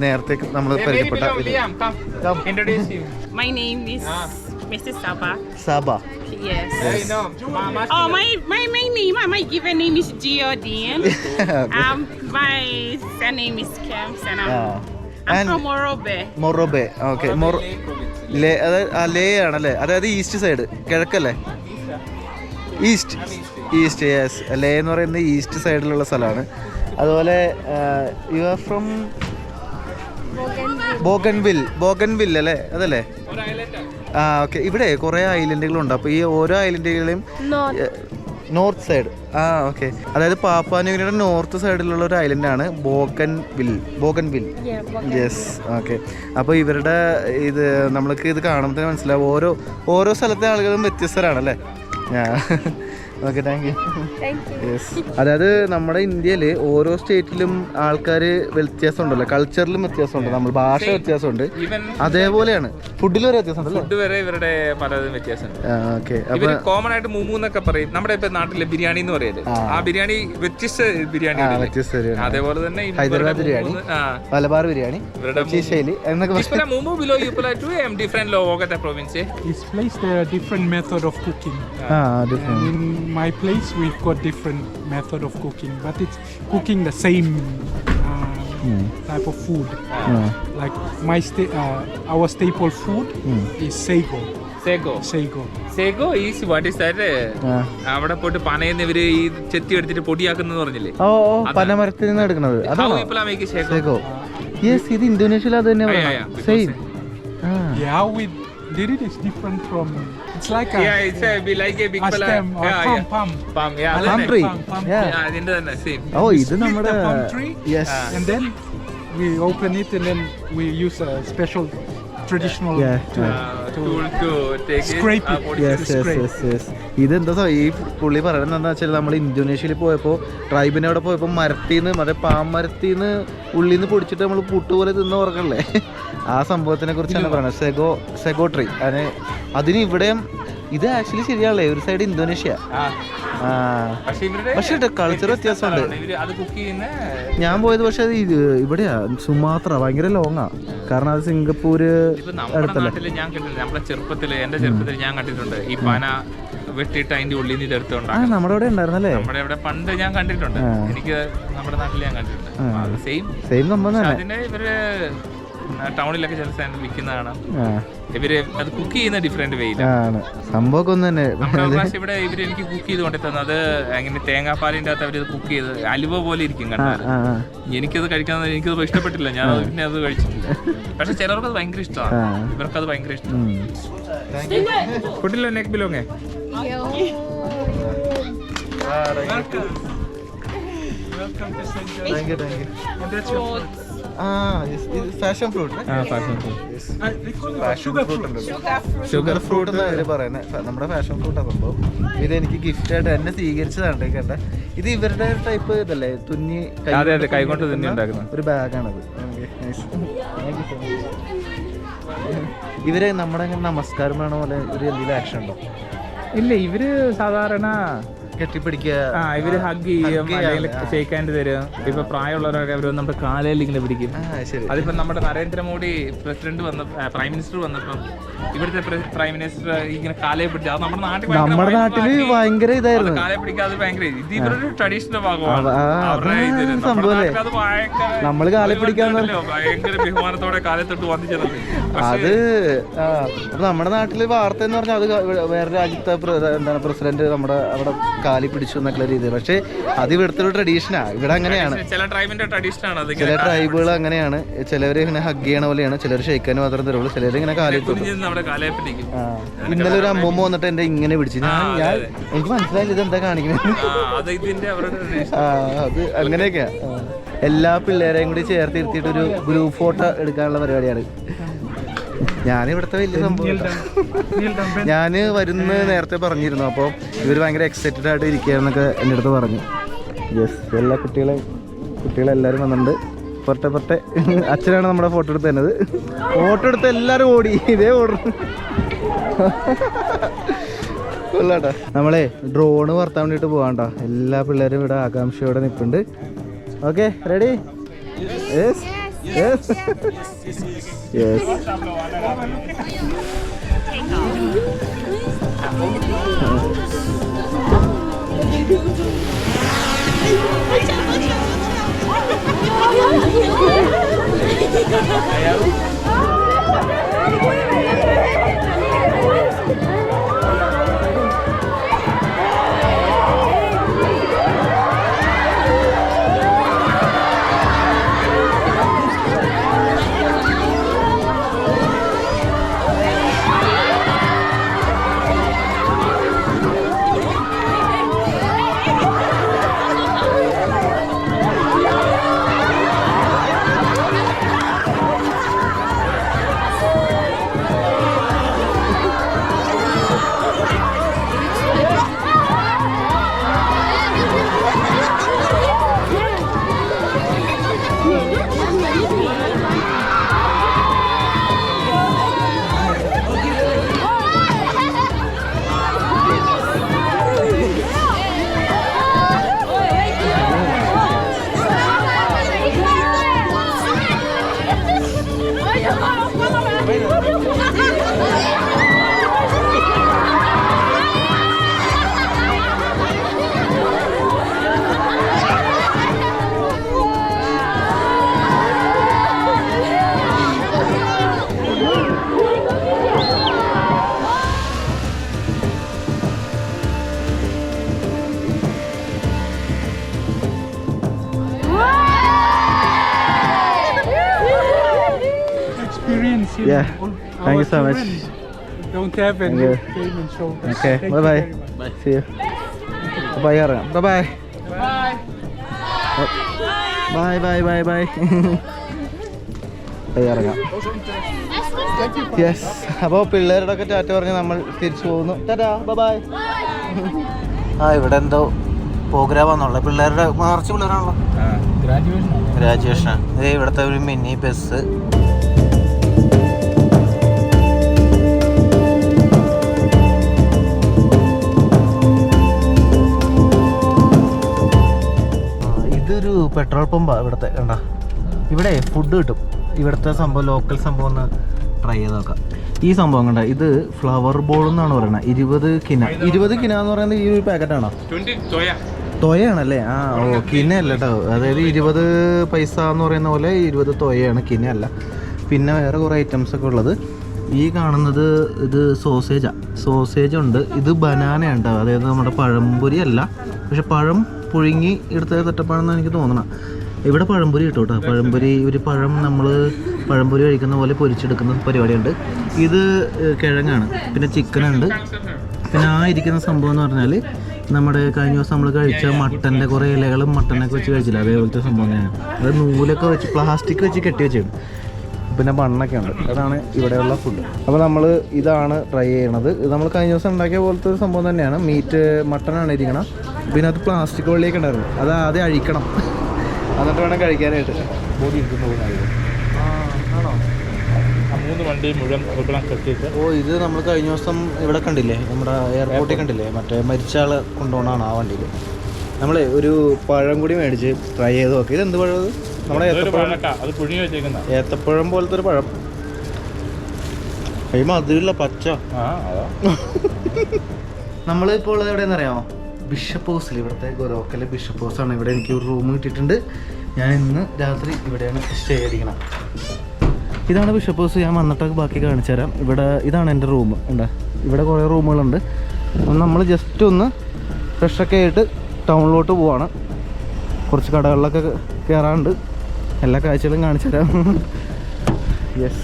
നേരത്തെ നമ്മൾ പരിചയപ്പെട്ട. My name is Mrs. Saba. Saba. Yes. Oh, my name, my given name is Giordine. My surname is Kems, and I'm from Morobe. Morobe. Okay. ലേ ലേ ആണല്ലേ? അതായത് ഈസ്റ്റ് സൈഡ്, കിഴക്കല്ലേ? ഈസ്റ്റ്. യെസ്. ലേ എന്ന് പറയുന്നത് ഈസ്റ്റ് സൈഡിലുള്ള സ്ഥലമാണ്. അതുപോലെ യു ആർ ഫ്രം ബോഗൻവിൽ അല്ലേ? അതല്ലേ? ആ ഓക്കെ. ഇവിടെ കുറേ ഐലൻഡുകളുണ്ട്. അപ്പോൾ ഈ ഓരോ ഐലൻഡുകളെയും നോർത്ത് സൈഡ്. ആ ഓക്കെ. അതായത് പാപ്പാന്യൂഗിനിയുടെ നോർത്ത് സൈഡിലുള്ള ഒരു ഐലൻഡാണ് ബോഗൻവിൽ. യെസ്. ഓക്കെ. അപ്പോൾ ഇവരുടെ ഇത് നമ്മൾക്ക് ഇത് കാണുമ്പോൾ തന്നെ മനസ്സിലാവും. ഓരോ സ്ഥലത്തെ ആളുകളും വ്യത്യസ്തരാണല്ലേ? Okay thank you. യെസ്. അതായത് നമ്മുടെ ഇന്ത്യയിൽ ഓരോ സ്റ്റേറ്റിലും ആൾക്കാർ വ്യത്യാസമുണ്ടല്ലോ. കൾച്ചറിലും വ്യത്യാസമുണ്ട്. നമ്മൾ ഭാഷ വ്യത്യാസമുണ്ട്. അതേപോലെയാണ് ഫുഡിൽ വരെ വ്യത്യാസമുണ്ടല്ലോ. ഫുഡ് വരെ ഇവരുടെ പലതും വ്യത്യാസമുണ്ട്. ഓക്കെ. ഇവര് കോമൺ ആയിട്ട് മുമു എന്നൊക്കെ പറയും. നമ്മുടെ ഇപ്പൊ നാട്ടിലെ ബിരിയാണി എന്ന് പറയല്. ആ ബിരിയാണി വ്യത്യസ്ത ബിരിയാണി. അതേപോലെ തന്നെ ഹൈദരാബാദ് ബിരിയാണി, മലബാർ ബിരിയാണി, ശൈലി എന്നൊക്കെ. Mumu below you apply to different local province. This place there are different method of cooking. different. In my place we've got different method of cooking, but it's cooking the same type of food. Like our staple food is sago. Sego is what is that? അവിടെ പോയിട്ട് പനയെന്ന് ഇവര് ഈ ചെത്തി എടുത്തിട്ട് പൊടിയാക്കുന്ന പറഞ്ഞില്ലേ? ഓ പനമരത്തിൽ നിന്ന് എടുക്കുന്നത് അതാണോ? Sago. Yes, ഇത് ഇന്തോനേഷ്യയിൽ അത് തന്നെ same. How we did it is different from. It's like a it's like a big stem or palm. Palm tree. അതിന്റെ തന്നെ same. ഓ ഇത് നമ്മുടെ palm tree. Yes. And then we open it and then we use a special traditional Yeah, tool to take scrape it. it. Body Yes, yes, yes, yes. ഇതെന്താ ഈ പുള്ളി പറയുന്നത് എന്താ വെച്ചാൽ നമ്മൾ ഇന്തോനേഷ്യയിൽ പോയപ്പോൾ ട്രൈബിനെ അവിടെ പോയപ്പോൾ മരത്തിന്ന് മറ്റേ പാമരത്തിന്ന് ഉള്ളിൽ നിന്ന് പൊടിച്ചിട്ട് നമ്മൾ പുട്ടുപോലെ തിന്ന് ഓർക്കല്ലേ ആ സംഭവത്തിനെ കുറിച്ചാണ് പറയുന്നത്. സെഗോ ട്രീ അതിന് ഇവിടെയും ഇത് ആക്ച്വലി ശരിയാണല്ലേ, ഒരു സൈഡ് ഇന്തോനേഷ്യ. പക്ഷേ കൾച്ചർ വ്യത്യാസമുണ്ട്. ഞാൻ പോയത് പക്ഷെ അത് ഇവിടെയാ സുമാത്ര, ഭയങ്കര ലോങ്ങാ. കാരണം അത് സിംഗപ്പൂര് അടുത്തല്ലേ. ഞാൻ കണ്ടിട്ടുണ്ട് നമ്മുടെ ചെറുപ്പത്തില്, എന്റെ ചെറുപ്പത്തിൽ ഞാൻ കണ്ടിട്ടുണ്ട് ഈ പന വെട്ടിയിട്ട് അതിന്റെ ഉള്ളിൽ നിന്ന് എടുത്തോണ്ടാണ്. നമ്മുടെ ഇവിടെ ഉണ്ടായിരുന്നല്ലേ? നമ്മുടെ ഇവിടെ പണ്ട് ഞാൻ കണ്ടിട്ടുണ്ട്. എനിക്ക് നമ്മുടെ നാട്ടിൽ ഞാൻ കണ്ടിട്ടുണ്ട്. സെയിം സംഭവം തന്നെ. അതിനെ ഇവര് ടൗണിലൊക്കെ ചില സ്ഥലം വിൽക്കുന്നതാണ്. ഇവര് അത് കുക്ക് ചെയ്യുന്ന ഡിഫറെന്റ് വേയിലാണ് സംഭവം ഒന്ന് തന്നെ. നമ്മുടെ പ്രാവശ്യം ഇവിടെ ഇവര് എനിക്ക് കുക്ക് ചെയ്ത് കൊണ്ടു തന്നത് അങ്ങനെ തേങ്ങാപ്പാലിന്റെ അകത്ത് അവര് കുക്ക് ചെയ്ത് അലുവ പോലെ ഇരിക്കും കണ്ടാൽ. എനിക്കത് കഴിക്കാൻ എനിക്കത് ഇഷ്ടപ്പെട്ടില്ല, ഞാൻ പിന്നെ അത് കഴിച്ചിട്ടില്ല. പക്ഷെ ചിലർക്ക് അത് ഭയങ്കര ഇഷ്ടമാണ്, ഇവർക്ക് അത് ഭയങ്കര ഇഷ്ടം. കുട്ടില്ല നെക്ക് ബിലോങ്ങേ ഫാഷൻ ഫ്രൂട്ട്. ഷുഗർ ഫ്രൂട്ട് എന്നാണ് പറയുന്നത്. നമ്മുടെ ഫാഷൻ ഫ്രൂട്ടാണ് സംഭവം. ഇത് എനിക്ക് ഗിഫ്റ്റ് ആയിട്ട് എന്നെ സ്വീകരിച്ചതാണ് കേട്ട. ഇത് ഇവരുടെ ടൈപ്പ് ഇതല്ലേ, തുന്നി കൈകൊണ്ട് തുന്നി ഉണ്ടാക്കുന്ന ഒരു ബാഗാണത്. ഇവര് നമ്മുടെ നമസ്കാരം വേണ പോലെ ഒരു എന്തെങ്കിലും ആക്ഷൻ ഉണ്ടോ? ഇല്ല, ഇവര് സാധാരണ കെട്ടിപ്പിടിക്കുക, ഇവര് ഹഗ് ചെയ്യും, അല്ലെങ്കിൽ ഷേക്ക് ഹാൻഡ് തരും. ഇപ്പൊ പ്രായമുള്ളവരൊക്കെ അവർ നമ്മുടെ കാലയിൽ ഇങ്ങനെ പിടിക്കും. അതിപ്പോ നമ്മുടെ നരേന്ദ്രമോദി പ്രൈം മിനിസ്റ്റർ വന്നപ്പം ഇവിടുത്തെ പ്രൈം മിനിസ്റ്റർ ഇങ്ങനെ കാലയെ പിടിച്ചു. അത് നമ്മുടെ നാട്ടില് ഭയങ്കര ഇതായിരുന്നു. കാലയെ പിടിക്കാതെ ഭയങ്കര ഇത് ഇവരൊരു ട്രഡീഷണൽ ഭാഗമാണ്. നമ്മള് കാലെ പിടിക്കാന്ന് ഭയങ്കര ബഹുമാനത്തോടെ കാലത്തൊട്ട് വന്നിച്ചത്. അത് നമ്മുടെ നാട്ടില് വാർത്ത എന്ന് പറഞ്ഞാൽ അത് വേറെ രാജ്യത്തെ എന്താണ് പ്രസിഡന്റ് നമ്മുടെ അവിടെ കാലി പിടിച്ചു എന്നൊക്കെ രീതി. പക്ഷെ അത് ഇവിടുത്തെ ഒരു ട്രഡീഷനാ. ഇവിടെ അങ്ങനെയാണ്, ചില ട്രൈബിന്റെ ട്രഡീഷനാണ്. ചില ട്രൈബുകൾ അങ്ങനെയാണ്. ചിലവര് ഇങ്ങനെ ഹഗ് ചെയ്യണ പോലെയാണ്, ചിലർ ഷെയ്ക്കാൻ മാത്രം തരുള്ളൂ, ചിലർ ഇങ്ങനെ കാലി. ഇന്നലെ ഒരു അമ്മൂമ്മ വന്നിട്ട് എന്റെ ഇങ്ങനെ പിടിച്ചു. ഞാൻ എനിക്ക് മനസ്സിലായില്ല ഇതെന്താ കാണിക്കുന്നത്. അത് അങ്ങനെയൊക്കെയാ. എല്ലാ പിള്ളേരെയും കൂടി ചേർത്ത് ഇരുത്തിയിട്ട് ഒരു ഗ്രൂപ്പ് ഫോട്ടോ എടുക്കാനുള്ള പരിപാടിയാണ്. ഞാനിവിടുത്തെ വലിയ സംഭവം. ഞാൻ വരുന്ന നേരത്തെ പറഞ്ഞിരുന്നു. അപ്പോൾ ഇവർ ഭയങ്കര എക്സൈറ്റഡ് ആയിട്ട് ഇരിക്കുകയെന്നൊക്കെ എൻ്റെ അടുത്ത് പറഞ്ഞു. യെസ്, എല്ലാ കുട്ടികളെല്ലാവരും വന്നിട്ടുണ്ട്. പുറത്തെ അച്ഛനാണ് നമ്മുടെ ഫോട്ടോ എടുത്ത് തന്നത്. ഫോട്ടോ എടുത്ത് എല്ലാവരും ഓടി, ഇതേ ഓർഡർ കൊള്ളാട്ടാ. നമ്മളെ ഡ്രോണ് പറത്താൻ വേണ്ടിയിട്ട് പോകാണ്ടോ. എല്ലാ പിള്ളേരും ഇവിടെ ആകാംക്ഷയോടെ നിൽപ്പുണ്ട്. Okay, ready? Yes yes yes. Yeah, thank you so much. Don't have any game and show. Okay, bye bye. See you. Bye ഇറങ്ങാം. Bye bye. Bye bye bye bye. ഇറങ്ങാം. യെസ്, അപ്പോൾ പിള്ളേരുടെ ഒക്കെ ടാറ്റ പറഞ്ഞ് നമ്മൾ തിരിച്ചു പോകുന്നു. ടാറ്റാ, ബൈ. ആ, ഇവിടെ എന്തോ പ്രോഗ്രാമാണെന്നുള്ള പിള്ളേരുടെ മാർച്ച് പിള്ളേരാണല്ലോ. ഗ്രാജുവേഷനാണ്. ഇത് ഇവിടുത്തെ ഒരു മിനി ബസ്. ഇതൊരു പെട്രോൾ പമ്പാണ് ഇവിടുത്തെ. കണ്ട, ഇവിടെ ഫുഡ് കിട്ടും. ഇവിടുത്തെ സംഭവം ലോക്കൽ സംഭവം ഒന്ന് ട്രൈ ചെയ്ത് നോക്കാം. ഈ സംഭവം കണ്ട, ഇത് ഫ്ലവർ ബോൾ എന്നാണ് പറയുന്നത്. 20 കിന എന്ന് പറയുന്നത് ഈ ഒരു പാക്കറ്റാണോ? തൊയയാണല്ലേ? ആ, ഓ, കിന അല്ല കേട്ടോ. അതായത് 20 പൈസ എന്ന് പറയുന്ന പോലെ 20 തൊയയാണ്, കിന അല്ല. പിന്നെ വേറെ കുറേ ഐറ്റംസ് ഒക്കെ ഉള്ളത്. ഈ കാണുന്നത് ഇത് സോസേജ് ഉണ്ട്. ഇത് ബനാന ഉണ്ട്, അതായത് നമ്മുടെ പഴംപൊരി അല്ല, പക്ഷെ പഴം പുഴുങ്ങി എടുത്ത തട്ടപ്പാണെന്നാണ് എനിക്ക് തോന്നണം. ഇവിടെ പഴംപൊരി കിട്ടും കേട്ടോ. പഴംപൊരി, ഒരു പഴം നമ്മൾ പഴംപൊരി കഴിക്കുന്ന പോലെ പൊരിച്ചെടുക്കുന്ന പരിപാടിയുണ്ട്. ഇത് കിഴങ്ങാണ്. പിന്നെ ചിക്കനുണ്ട്. പിന്നെ ആ ഇരിക്കുന്ന സംഭവം എന്ന് പറഞ്ഞാൽ നമ്മുടെ കഴിഞ്ഞ ദിവസം നമ്മൾ കഴിച്ച മട്ടൻ്റെ കുറേ ഇലകളും മട്ടനൊക്കെ വെച്ച് കഴിച്ചില്ല, അതേപോലത്തെ സംഭവം തന്നെയാണ്. അത് നൂലൊക്കെ വെച്ച് പ്ലാസ്റ്റിക് വെച്ച് കെട്ടി വെച്ചിട്ടുണ്ട്. പിന്നെ മണ്ണൊക്കെ ഉണ്ട്. അതാണ് ഇവിടെയുള്ള ഫുഡ്. അപ്പോൾ നമ്മൾ ഇതാണ് ട്രൈ ചെയ്യണത്. ഇത് നമ്മൾ കഴിഞ്ഞ ദിവസം ഉണ്ടാക്കിയ പോലത്തെ സംഭവം തന്നെയാണ്. മട്ടനാണ് ഇരിക്കണം. പിന്നെ അത് പ്ലാസ്റ്റിക് വെള്ളിയൊക്കെ ഉണ്ടായിരുന്നു. അത് ആദ്യം അഴിക്കണം, എന്നിട്ട് വേണം കഴിക്കാനായിട്ട്. ബോഡി ആണോ? 3 വണ്ടി മുഴുവൻ കെട്ടിയിട്ട്. ഓ, ഇത് നമ്മൾ കഴിഞ്ഞ ദിവസം ഇവിടെ കണ്ടില്ലേ, നമ്മുടെ എയർപോർട്ടിൽ കണ്ടില്ലേ, മറ്റേ മരിച്ച ആളെ കൊണ്ടുപോകണമാണ് ആ വണ്ടിയിൽ. നമ്മൾ ഒരു പഴം കൂടി മേടിച്ച് ട്രൈ ചെയ്ത് നോക്കി. ഇത് എന്ത് പഴം? ഇത് നമ്മുടെ ഏത്തപ്പഴം പോലത്തെ ഒരു പഴം. കഴിയുമ്പോൾ അതിലുള്ള പച്ച. നമ്മളിപ്പോൾ ഉള്ളത് എവിടെയെന്ന് അറിയാമോ? ബിഷപ്പ് ഹൗസിൽ. ഇവിടുത്തെ ഗൊരോക്കലെ ബിഷപ്പ് ഹൗസാണ്. ഇവിടെ എനിക്ക് ഒരു റൂം കിട്ടിയിട്ടുണ്ട്. ഞാൻ ഇന്ന് രാത്രി ഇവിടെയാണ് സ്റ്റേ അടിക്കണം. ഇതാണ് ബിഷപ്പ് ഹൗസ്. ഞാൻ വന്നിട്ടൊക്കെ ബാക്കി കാണിച്ചു തരാം. ഇതാണ് എൻ്റെ റൂം. ഉണ്ട്, ഇവിടെ കുറേ റൂമുകളുണ്ട്. നമ്മൾ ജസ്റ്റ് ഒന്ന് ഫ്രഷൊക്കെ ആയിട്ട് ടൗണിലോട്ട് പോവാണ്. കുറച്ച് കടകളിലൊക്കെ കയറാറുണ്ട്. എല്ലാ കാഴ്ചകളും കാണിച്ചു തരാം. യെസ്,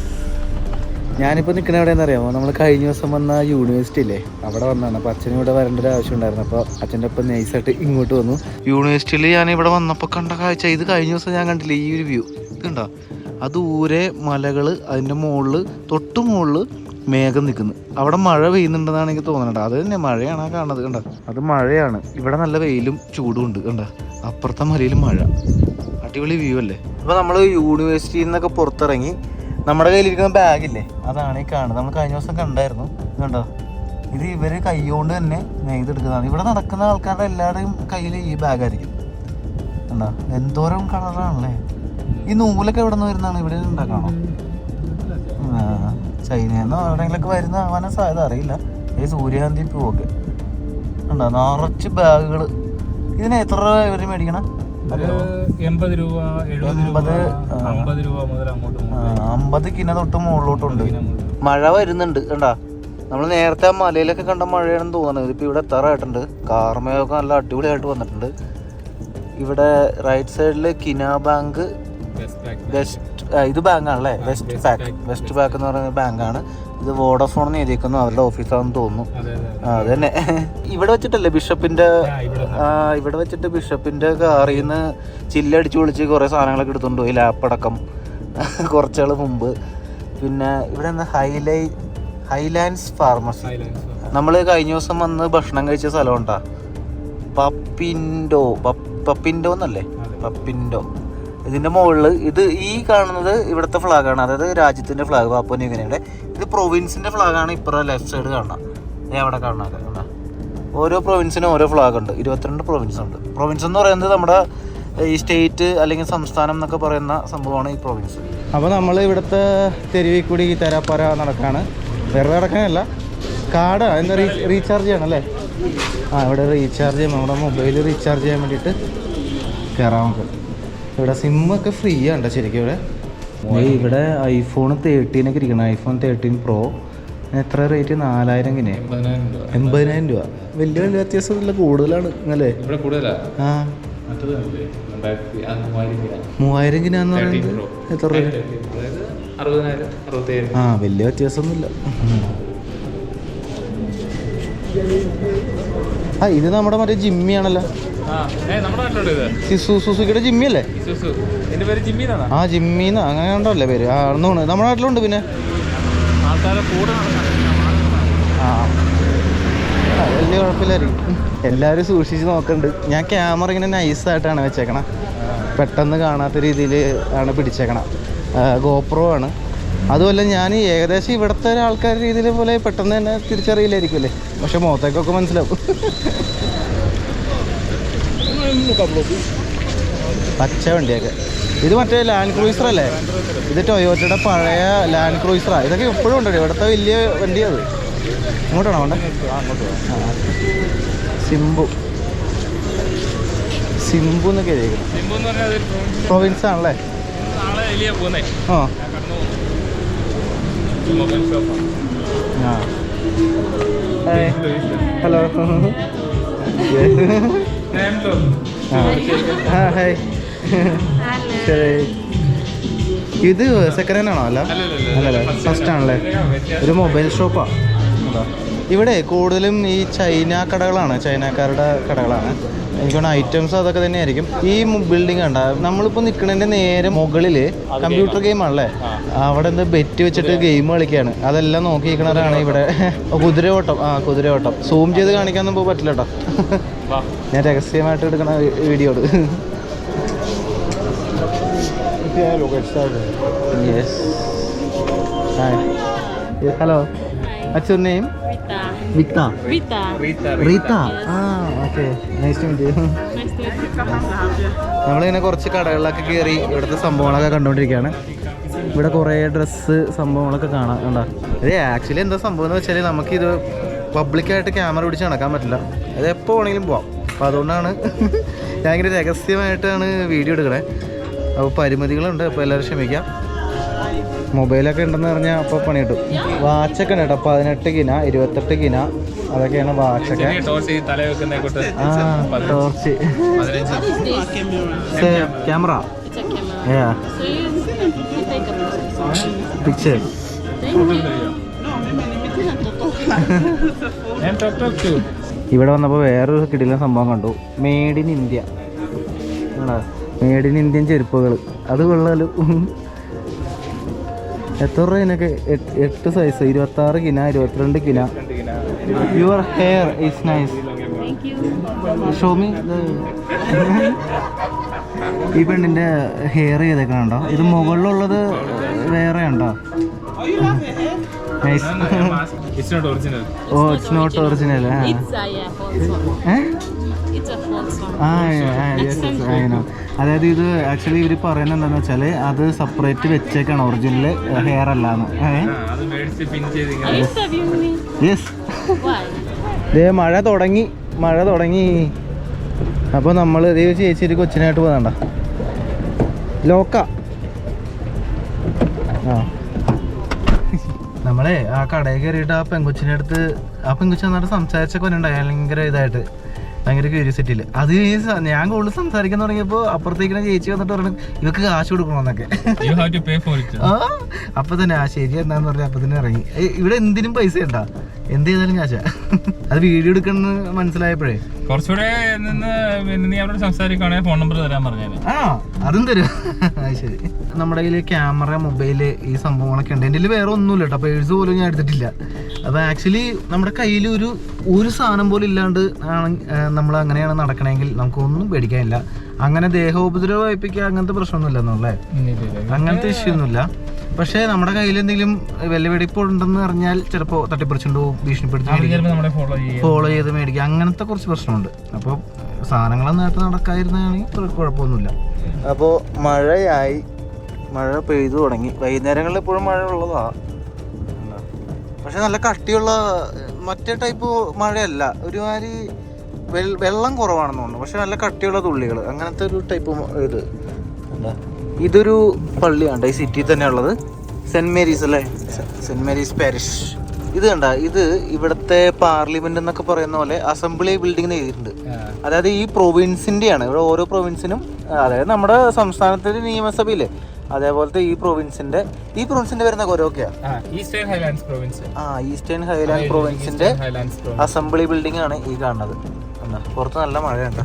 ഞാനിപ്പോൾ നിൽക്കുന്ന എവിടെയെന്ന് അറിയാമോ? നമ്മൾ കഴിഞ്ഞ ദിവസം വന്ന യൂണിവേഴ്സിറ്റി ഇല്ലേ, അവിടെ വന്നതാണ്. അപ്പോൾ അച്ഛനും ഇവിടെ വരേണ്ട ഒരു ആവശ്യം ഉണ്ടായിരുന്നു. അപ്പോൾ അച്ഛൻ്റെ ഒപ്പം നൈസായിട്ട് ഇങ്ങോട്ട് വന്നു. യൂണിവേഴ്സിറ്റിയിൽ ഞാനിവിടെ വന്നപ്പോൾ കണ്ട കാഴ്ച ഇത്. കഴിഞ്ഞ ദിവസം ഞാൻ കണ്ടില്ല ഈ ഒരു വ്യൂ. ഇതുണ്ടോ? അത് ദൂരെ മലകൾ, അതിൻ്റെ മുകളിൽ തൊട്ട് മുകളിൽ മേഘം നിൽക്കുന്നു. അവിടെ മഴ പെയ്യുന്നുണ്ടെന്നാണ് എനിക്ക് തോന്നുന്നുണ്ട്. അത് തന്നെ മഴയാണ് ആ കാണുന്നത്. കണ്ട, അത് മഴയാണ്. ഇവിടെ നല്ല വെയിലും ചൂടും ഉണ്ട്. കണ്ട, അപ്പുറത്തെ മലയിലും മഴ. അടിപൊളി വ്യൂ അല്ലേ? അപ്പോൾ നമ്മൾ യൂണിവേഴ്സിറ്റിയിൽ നിന്നൊക്കെ പുറത്തിറങ്ങി നമ്മുടെ കയ്യിലിരിക്കുന്ന ബാഗില്ലേ, അതാണ് ഈ കാണുന്നത്. നമ്മൾ കഴിഞ്ഞ ദിവസം കണ്ടായിരുന്നു. കണ്ടോ, ഇത് ഇവർ കൈകൊണ്ട് തന്നെ നെയ്തെടുക്കുന്നതാണ്. ഇവിടെ നടക്കുന്ന ആൾക്കാരുടെ എല്ലാവരുടെയും കയ്യിൽ ഈ ബാഗായിരിക്കും. കണ്ടോ, എന്തോരം കളറാണല്ലേ. ഈ നൂലൊക്കെ എവിടെ നിന്ന് വരുന്നതാണ്? ഇവിടെ ഉണ്ടാക്കണോ? ചൈനയിൽ നിന്ന് എവിടെയെങ്കിലൊക്കെ വരുന്ന ആവാനാ സാധ്യത, അറിയില്ല. ഈ സൂര്യകാന്തി പൂവൊക്കെ ഉണ്ടോ? നിറച്ച് ബാഗുകൾ. ഇതിന് എത്ര രൂപ ഇവർ മേടിക്കണം? 80 രൂപ, 70 രൂപ മുതൽ അങ്ങോട്ട് 50 കിന തൊട്ട് മുകളിലോട്ടുണ്ട്. മഴ വരുന്നുണ്ട്. കണ്ടാ, നമ്മൾ നേരത്തെ ആ മലയിലൊക്കെ കണ്ട മഴയാണെന്ന് തോന്നുന്നത്. ഇപ്പോൾ ഇവിടെ എത്താറായിട്ടുണ്ട്. കാർമയൊക്കെ നല്ല അടിപൊളിയായിട്ട് വന്നിട്ടുണ്ട്. ഇവിടെ റൈറ്റ് സൈഡിൽ കിന ബാങ്ക്, ഇത് ബാങ്കാണല്ലേ, വെസ്റ്റ് പാക്ക് എന്ന് പറയുന്ന ബാങ്കാണ്. ഇത് വോഡഫോൺ എന്ന് എഴുതിയിരിക്കുന്നു, അവരുടെ ഓഫീസാണെന്ന് തോന്നുന്നു. അത് തന്നെ. ഇവിടെ വെച്ചിട്ടല്ലേ ഇവിടെ വെച്ചിട്ട് ബിഷപ്പിന്റെ കാറിൽ നിന്ന് ചില്ലടിച്ച് വിളിച്ച് കുറേ സാധനങ്ങളൊക്കെ എടുത്തുകൊണ്ട് പോയി, ലാപ്പടക്കം കുറച്ചാൾ മുമ്പ്. പിന്നെ ഇവിടെ എന്താ ഹൈലാൻഡ്സ് ഫാർമസി. നമ്മൾ കഴിഞ്ഞ ദിവസം വന്ന് ഭക്ഷണം കഴിച്ച സ്ഥലം ഉണ്ടാ, പപ്പിൻഡോ എന്നല്ലേ, പപ്പിൻഡോ. ഇതിൻ്റെ മുകളിൽ ഇത് ഈ കാണുന്നത് ഇവിടുത്തെ ഫ്ലാഗാണ്, അതായത് രാജ്യത്തിൻ്റെ ഫ്ലാഗ്, പാപ്പുവ ന്യൂഗിനിയുടെ. ഇത് പ്രൊവിൻസിൻ്റെ ഫ്ലാഗാണ്. ഇപ്പുറം ലെഫ്റ്റ് സൈഡ് കാണാം, എവിടെ കാണാൻ. ഓരോ പ്രൊവിൻസിനും ഓരോ ഫ്ലാഗ് ഉണ്ട്. 22 പ്രൊവിൻസ് ഉണ്ട്. പ്രൊവിൻസ് എന്ന് പറയുന്നത് നമ്മുടെ ഈ സ്റ്റേറ്റ് അല്ലെങ്കിൽ സംസ്ഥാനം എന്നൊക്കെ പറയുന്ന സംഭവമാണ് ഈ പ്രൊവിൻസ്. അപ്പോൾ നമ്മൾ ഇവിടുത്തെ തെരുവിൽ കൂടി തെരാപ്പാര നടക്കാണ്. വെറുതെ നടക്കാനല്ല, കാർഡ് എന്ന് റീചാർജ് ചെയ്യണം അല്ലേ? ഇവിടെ റീചാർജ് ചെയ്യാം, നമ്മുടെ മൊബൈൽ റീചാർജ് ചെയ്യാൻ വേണ്ടിയിട്ട് കയറാൻ നമുക്ക്. ഇവിടെ സിമ്മൊക്കെ ഫ്രീ ആണ് ശരിക്കും. ഇവിടെ ഐഫോൺ 13 ഒക്കെ ഇരിക്കണം. IPhone 13 pro. എത്ര റേറ്റ്? 4000 കിനെ, 80,000 രൂപ. വലിയ വ്യത്യാസമില്ല, കൂടുതലാണ് അല്ലേ? ആ, 3000 കിനാന്ന് പറയുന്നത് എത്ര രൂപ? ആ, വലിയ വ്യത്യാസമൊന്നുമില്ല. ഇത് നമ്മുടെ മറ്റേ ജിമ്മിയാണല്ലോ. നമ്മുടെ നാട്ടിലുണ്ട് ഇത് സുസുക്കിയുടെ ജിമ്മി അല്ലേ? ഇസുസു. എന്റെ പേര് ജിമ്മിന്നാണ്. ആ ജിമ്മിന്ന് അങ്ങനെ ഉണ്ടല്ലേ പേര്? ആ ഒന്നുകൊണ്ട് നമ്മുടെ നാട്ടിലുണ്ട്. പിന്നെ ആൾക്കാരെ കൂടെ ആ വലിയ കുഴപ്പമില്ലായിരിക്കും. എല്ലാവരും സൂക്ഷിച്ച് നോക്കുന്നുണ്ട്. ഞാൻ ക്യാമറ ഇങ്ങനെ നൈസായിട്ടാണ് വെച്ചേക്കണം, പെട്ടെന്ന് കാണാത്ത രീതിയിൽ ആണ് പിടിച്ചേക്കണം. ഗോപ്രോ ആണ്. അതുമല്ല ഞാൻ ഏകദേശം ഇവിടുത്തെ ആൾക്കാരുടെ രീതിയിൽ പോലെ പെട്ടെന്ന് തന്നെ തിരിച്ചറിയില്ലായിരിക്കും അല്ലേ, പക്ഷെ മുഖത്തേക്കൊക്കെ മനസ്സിലാവും. പച്ച വണ്ടിയൊക്കെ ഇത് മറ്റേ ലാൻഡ് ക്രൂയിസർ അല്ലേ? ഇത് ടൊയോട്ടയുടെ പഴയ ലാൻഡ് ക്രൂയിസറാണ്. ഇതൊക്കെ എപ്പോഴും ഉണ്ടല്ലോ ഇവിടുത്തെ വലിയ വണ്ടിയാണ്. ഇങ്ങോട്ടാണോ വേണ്ടേ? സിംബു സിംബു എന്നൊക്കെ എഴുതിയിരിക്കുന്നത്. പ്രൊവിൻസ് ആണല്ലേ? ആ ഹലോ. ഹായ്. ശരി. ഇത് സെക്കൻഡ് ഹാൻഡ് ആണോ? അല്ല അല്ലല്ലേ, ഫസ്റ്റ് ആണല്ലേ? ഒരു മൊബൈൽ ഷോപ്പാണ് ഇവിടെ. കൂടുതലും ഈ ചൈന കടകളാണ്, ചൈനക്കാരുടെ കടകളാണ്. എനിക്കൊന്ന് ഐറ്റംസ് അതൊക്കെ തന്നെയായിരിക്കും. ഈ ബിൽഡിംഗ് കണ്ട, നമ്മളിപ്പോൾ നിൽക്കുന്നതിൻ്റെ നേരെ മുകളിൽ കമ്പ്യൂട്ടർ ഗെയിം ആണല്ലേ? അവിടെ എന്താ ബെറ്റ് വെച്ചിട്ട് ഗെയിം കളിക്കുകയാണ്. അതെല്ലാം നോക്കിയിരിക്കണവരാണ് ഇവിടെ. കുതിരയോട്ടം. ആ കുതിരയോട്ടം സൂം ചെയ്ത് കാണിക്കാനൊന്നും ഇപ്പോൾ പറ്റില്ല കേട്ടോ. ഞാൻ രഹസ്യമായിട്ട് എടുക്കണ വീഡിയോ ആണ്. Yes. Hi. Hello. What's your name? Rita. Rita. Okay. Nice to meet you. നമ്മളിങ്ങനെ കുറച്ച് കടകളിലൊക്കെ കയറി ഇവിടുത്തെ സംഭവങ്ങളൊക്കെ കണ്ടുകൊണ്ടിരിക്കുകയാണ്. ഇവിടെ കുറേ ഡ്രസ്സ് സംഭവങ്ങളൊക്കെ കാണാം. കണ്ടോ? ഇത് ആക്ച്വലി എന്താ സംഭവം എന്ന് വെച്ചാൽ നമുക്കിത് പബ്ലിക്കായിട്ട് ക്യാമറ പിടിച്ച് നടക്കാൻ പറ്റില്ല. അത് എപ്പോൾ വേണമെങ്കിലും പോവാം. അപ്പോൾ അതുകൊണ്ടാണ് ഞാൻ ഇങ്ങനെ രഹസ്യമായിട്ടാണ് വീഡിയോ എടുക്കണേ. അപ്പോൾ പരിമിതികളുണ്ട്, അപ്പോൾ എല്ലാവരും ക്ഷമിക്കാം. മൊബൈലൊക്കെ ഉണ്ടെന്ന് പറഞ്ഞാൽ അപ്പോൾ പണി കിട്ടും. വാച്ചൊക്കെ ഉണ്ട് കേട്ടോ. 18 കിന 28 കിന അതൊക്കെയാണ് വാച്ചൊക്കെ. ആ ടോർച്ച് ക്യാമറ. പിക്ചർ. ഇവിടെ വന്നപ്പോൾ വേറൊരു കിടിലൻ സംഭവം കണ്ടു. Made in India. Made in Indian ചെരുപ്പുകൾ. അത് കൊള്ളാലോ. എത്ര രൂപ ഇതിനൊക്കെ? 8 സൈസ്. 26 കിന 22 കിന. Your hair is nice. Show me. ഈ പെണ്ണിൻ്റെ ഹെയർ ചെയ്തേക്കണുണ്ടോ? ഇത് മുകളിലുള്ളത് വേറെ ഉണ്ടോ? Nice. Oh it's not original. അതായത് ഇത് ആക്ച്വലി ഇവർ പറയുന്നത് എന്താണെന്ന് വെച്ചാൽ അത് സെപ്പറേറ്റ് വെച്ചേക്കാണ്, ഒറിജിനൽ ഹെയർ അല്ലാന്ന്. യെസ്. ദേ മഴ തുടങ്ങി. അപ്പോൾ നമ്മൾ ഇതേ ചേച്ചി ഒരു കൊച്ചിനായിട്ട് പോകണ്ട ലോക്ക. ആ നമ്മളെ ആ കടയിൽ കയറിയിട്ട് ആ പെങ്കൊച്ചിൻ്റെ അടുത്ത് ആ പെങ്കൊച്ചി നന്നായിട്ട് സംസാരിച്ചൊക്കെ വന്നിട്ടുണ്ടായി. ഭയങ്കര ഇതായിട്ട്, ഭയങ്കര ക്യൂരിയോസിറ്റിയിൽ. അത് ഞാൻ കൂടുതൽ സംസാരിക്കാൻ തുടങ്ങിയപ്പോൾ അപ്പുറത്തേക്കിനെ ചേച്ചി വന്നിട്ട് പറഞ്ഞു ഇവർക്ക് കാശ് കൊടുക്കണമെന്നൊക്കെ. ആ അപ്പൊ തന്നെ ആ ശരി എന്താന്ന് പറഞ്ഞാൽ അപ്പൊ തന്നെ ഇറങ്ങി. ഇവിടെ എന്തിനും പൈസ ഉണ്ടാ, എന്ത് ചെയ്താലും കാശാ. അത് വീഡിയോ എടുക്കണമെന്ന് മനസ്സിലായപ്പോഴേ കുറച്ചുകൂടെ നീ അവരോട് സംസാരിക്കുകയാണെങ്കിൽ ഫോൺ നമ്പർ തരാൻ പറഞ്ഞാൽ ആ അതും തരും. ശരി. നമ്മുടെ കയ്യിൽ ക്യാമറ, മൊബൈല്, ഈ സംഭവങ്ങളൊക്കെ ഉണ്ട്. എൻ്റെ കയ്യിൽ വേറെ ഒന്നുമില്ല കേട്ടോ. പേഴ്സ് പോലും ഞാൻ എടുത്തിട്ടില്ല. അപ്പോൾ ആക്ച്വലി നമ്മുടെ കയ്യിൽ ഒരു സാധനം പോലും ഇല്ലാണ്ട് നമ്മൾ അങ്ങനെയാണ് നടക്കണമെങ്കിൽ നമുക്കൊന്നും പേടിക്കാനില്ല. അങ്ങനെ ദേഹോപദ്രവം വായിപ്പിക്കുക അങ്ങനത്തെ പ്രശ്നമൊന്നുമില്ല എന്നല്ലേ? അങ്ങനത്തെ ഇഷ്യൂ ഒന്നുമില്ല. പക്ഷേ നമ്മുടെ കയ്യിൽ എന്തെങ്കിലും വെല്ലുവിളിപ്പുണ്ടെന്ന് അറിഞ്ഞാൽ ചിലപ്പോൾ തട്ടിപ്പറിച്ചുകൊണ്ട് പോകും, ഭീഷണിപ്പെടുത്തി ഫോളോ ചെയ്ത് മേടിക്കുക, അങ്ങനത്തെ കുറച്ച് പ്രശ്നമുണ്ട്. അപ്പോൾ സാധനങ്ങളൊന്നും നേരത്തെ നടക്കാതിരുന്നാണെങ്കിൽ കുഴപ്പമൊന്നുമില്ല. അപ്പോൾ മഴ പെയ്തു തുടങ്ങി. വൈകുന്നേരങ്ങളിൽ എപ്പോഴും മഴ ഉള്ളതാണ്. പക്ഷെ നല്ല കട്ടിയുള്ള മറ്റേ ടൈപ്പ് മഴയല്ല, ഒരുമാതിരി വെള്ളം കുറവാണെന്ന് തോന്നുന്നു. പക്ഷെ നല്ല കട്ടിയുള്ള തുള്ളികൾ, അങ്ങനത്തെ ഒരു ടൈപ്പ് ഇത്. ഇതൊരു പള്ളിയാണ് ഈ സിറ്റിയിൽ തന്നെ ഉള്ളത്. സെൻറ്റ് മേരീസ് അല്ലേ? Saint Mary's parish. ഇത് കണ്ട, ഇത് ഇവിടുത്തെ പാർലമെന്റ് എന്നൊക്കെ പറയുന്ന പോലെ അസംബ്ലി ബിൽഡിംഗ് എഴുതിയിട്ടുണ്ട്. അതായത് ഈ പ്രൊവിൻസിൻ്റെയാണ്. ഇവിടെ ഓരോ പ്രൊവിൻസിനും, അതായത് നമ്മുടെ സംസ്ഥാനത്തിൻ്റെ നിയമസഭയില്ലേ അതേപോലത്തെ ഈ പ്രൊവിൻസിന്റെ വരുന്ന കൊരോക്കെയാണ് eastern highlands province. Eastern highland പ്രൊവിൻസിന്റെ അസംബ്ലി ബിൽഡിംഗ് ആണ് ഈ കാണുന്നത്. എന്താ പുറത്ത് നല്ല മഴയുണ്ട്.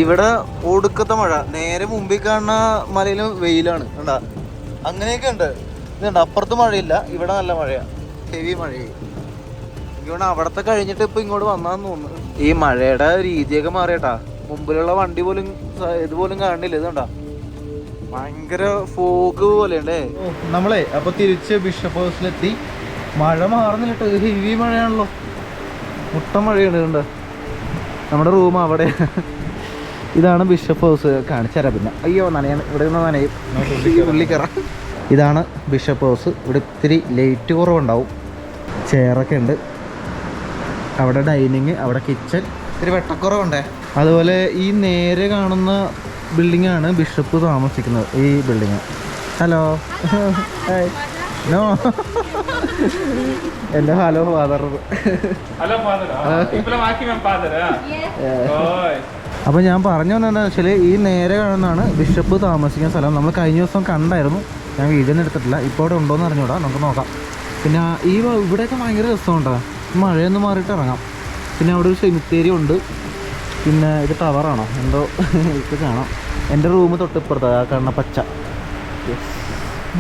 ഇവിടെ ഒടുക്കത്തെ മഴ. നേരെ മുമ്പിൽ കാണുന്ന മലയിലും വെയിലാണ് കണ്ടാ. അങ്ങനെയൊക്കെ ഉണ്ട്. ഇതുണ്ട്, അപ്പുറത്ത് മഴയില്ല, ഇവിടെ നല്ല മഴയാണ്, ഹെവി മഴയായി. ഇവിടെ അവിടത്തെ കഴിഞ്ഞിട്ട് ഇപ്പൊ ഇങ്ങോട്ട് വന്നാന്ന് തോന്നുന്നു. ഈ മഴയുടെ രീതിയൊക്കെ മാറിയട്ടാ. മുമ്പിലുള്ള വണ്ടി പോലും ഇതുപോലും കാണില്ല. ഇതുണ്ടാ, ഭയങ്കര ഫോഗ് പോലെയുണ്ടേ. നമ്മളെ അപ്പൊ തിരിച്ച് ബിഷപ്പ് ഹൗസിലെത്തി. മഴ മാറുന്നില്ല, ഹെവി മഴയാണല്ലോ, മുട്ട മഴയാണ്. കണ്ട് നമ്മുടെ റൂം അവിടെ. ഇതാണ് ബിഷപ്പ് ഹൗസ്. കാണിച്ചുതരാം പിന്നെ. അയ്യോ നനയാണ്, ഇവിടെ നിന്ന് നനയും, ഉള്ളിക്കറ. ഇതാണ് ബിഷപ്പ് ഹൗസ്. ഇവിടെ ഇത്തിരി ലൈറ്റ് കുറവുണ്ടാവും. ചെയറൊക്കെ ഉണ്ട്. അവിടെ ഡൈനിങ്, അവിടെ കിച്ചൺ, ഇത്തിരി വെട്ടക്കുറവുണ്ടേ. അതുപോലെ ഈ നേരെ കാണുന്ന ബിൽഡിങ്ങാണ് ബിഷപ്പ് താമസിക്കുന്നത്, ഈ ബിൽഡിങ്. ഹലോ നോ എൻ്റെ ഹലോ ഫാദർ. അപ്പോൾ ഞാൻ പറഞ്ഞു വന്നതെന്താണെന്ന് വെച്ചാൽ ഈ നേരെ കാണുന്നതാണ് ബിഷപ്പ് താമസിക്കുന്ന സ്ഥലം. നമ്മൾ കഴിഞ്ഞ ദിവസം കണ്ടായിരുന്നു, ഞാൻ വീഡിയോ ഒന്നും എടുത്തിട്ടില്ല. ഇപ്പോൾ ഇവിടെ ഉണ്ടോയെന്ന് അറിഞ്ഞൂടാ, നമുക്ക് നോക്കാം. പിന്നെ ഈ ഇവിടെയൊക്കെ ഭയങ്കര രസമുണ്ടോ, മഴയൊന്ന് മാറിയിട്ട് ഇറങ്ങാം. പിന്നെ അവിടെ ഒരു സെമിത്തേരി ഉണ്ട്. പിന്നെ ഇത് ടവറാണോ എന്തോ ഇത് കാണാം. എൻ്റെ റൂം തൊട്ടിപ്പുറത്ത് ആ കാണുന്ന പച്ച.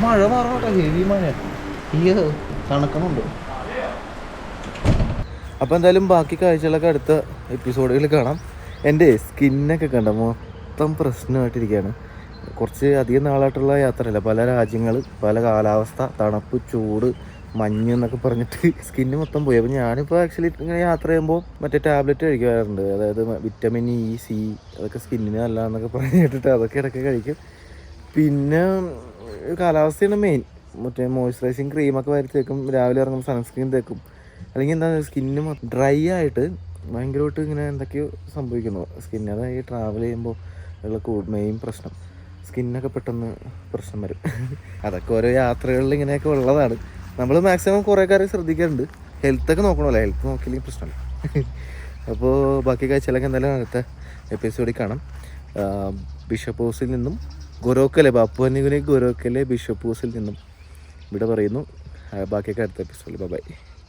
മഴ മാറണോട്ടെ, ഹെവി മഴ. ഈ തണുക്കണുണ്ട്. അപ്പോൾ എന്തായാലും ബാക്കി കാഴ്ചകളൊക്കെ അടുത്ത എപ്പിസോഡുകളിൽ കാണാം. എൻ്റെ സ്കിന്നൊക്കെ കണ്ട മൊത്തം പ്രശ്നമായിട്ടിരിക്കുകയാണ്. കുറച്ച് അധികം നാളായിട്ടുള്ള യാത്രയല്ല, പല രാജ്യങ്ങൾ, പല കാലാവസ്ഥ, തണുപ്പ്, ചൂട്, മഞ്ഞ് എന്നൊക്കെ പറഞ്ഞിട്ട് സ്കിന്ന് മൊത്തം പോയി. അപ്പോൾ ഞാനിപ്പോൾ ആക്ച്വലി ഇങ്ങനെ യാത്ര ചെയ്യുമ്പോൾ മറ്റേ ടാബ്ലറ്റ് കഴിക്കാറുണ്ട്. അതായത് വിറ്റമിൻ ഇ, സി, അതൊക്കെ സ്കിന്നിന് നല്ലതാണെന്നൊക്കെ പറഞ്ഞ് കേട്ടിട്ട് അതൊക്കെ ഇടയ്ക്ക് കഴിക്കും. പിന്നെ കാലാവസ്ഥയാണ് മെയിൻ. മറ്റേ മോയ്സ്ചറൈസിങ് ക്രീമൊക്കെ വരി തേക്കും, രാവിലെ ഇറങ്ങുമ്പോൾ സൺസ്ക്രീൻ തേക്കും. അല്ലെങ്കിൽ എന്താ സ്കിന്ന് ഡ്രൈ ആയിട്ട് ഭയങ്കരമായിട്ട് ഇങ്ങനെ എന്തൊക്കെയോ സംഭവിക്കുന്നു സ്കിന്ന്. അതായത് ട്രാവൽ ചെയ്യുമ്പോൾ ഉള്ള മെയിൻ പ്രശ്നം സ്കിന്നൊക്കെ പെട്ടെന്ന് പ്രശ്നം വരും. അതൊക്കെ ഓരോ യാത്രകളിൽ ഇങ്ങനെയൊക്കെ ഉള്ളതാണ്. നമ്മൾ മാക്സിമം കുറേ കാര്യം ശ്രദ്ധിക്കാറുണ്ട്. ഹെൽത്തൊക്കെ നോക്കണമല്ലോ, ഹെൽത്ത് നോക്കിയില്ലെങ്കിൽ പ്രശ്നമല്ല. അപ്പോൾ ബാക്കി കാഴ്ചകളൊക്കെ എന്തായാലും അടുത്ത എപ്പിസോഡിൽ കാണാം. ബിഷപ്പ് ഹൗസിൽ നിന്നും ഗൊരോക്കലെ, പാപ്പുവ ന്യൂ ഗിനി ഗൊരോക്കലെ ബിഷപ്പ് ഹൗസിൽ നിന്നും ഇവിടെ പറയുന്നു. ബാക്കിയൊക്കെ അടുത്ത എപ്പിസോഡിൽ. ബൈ.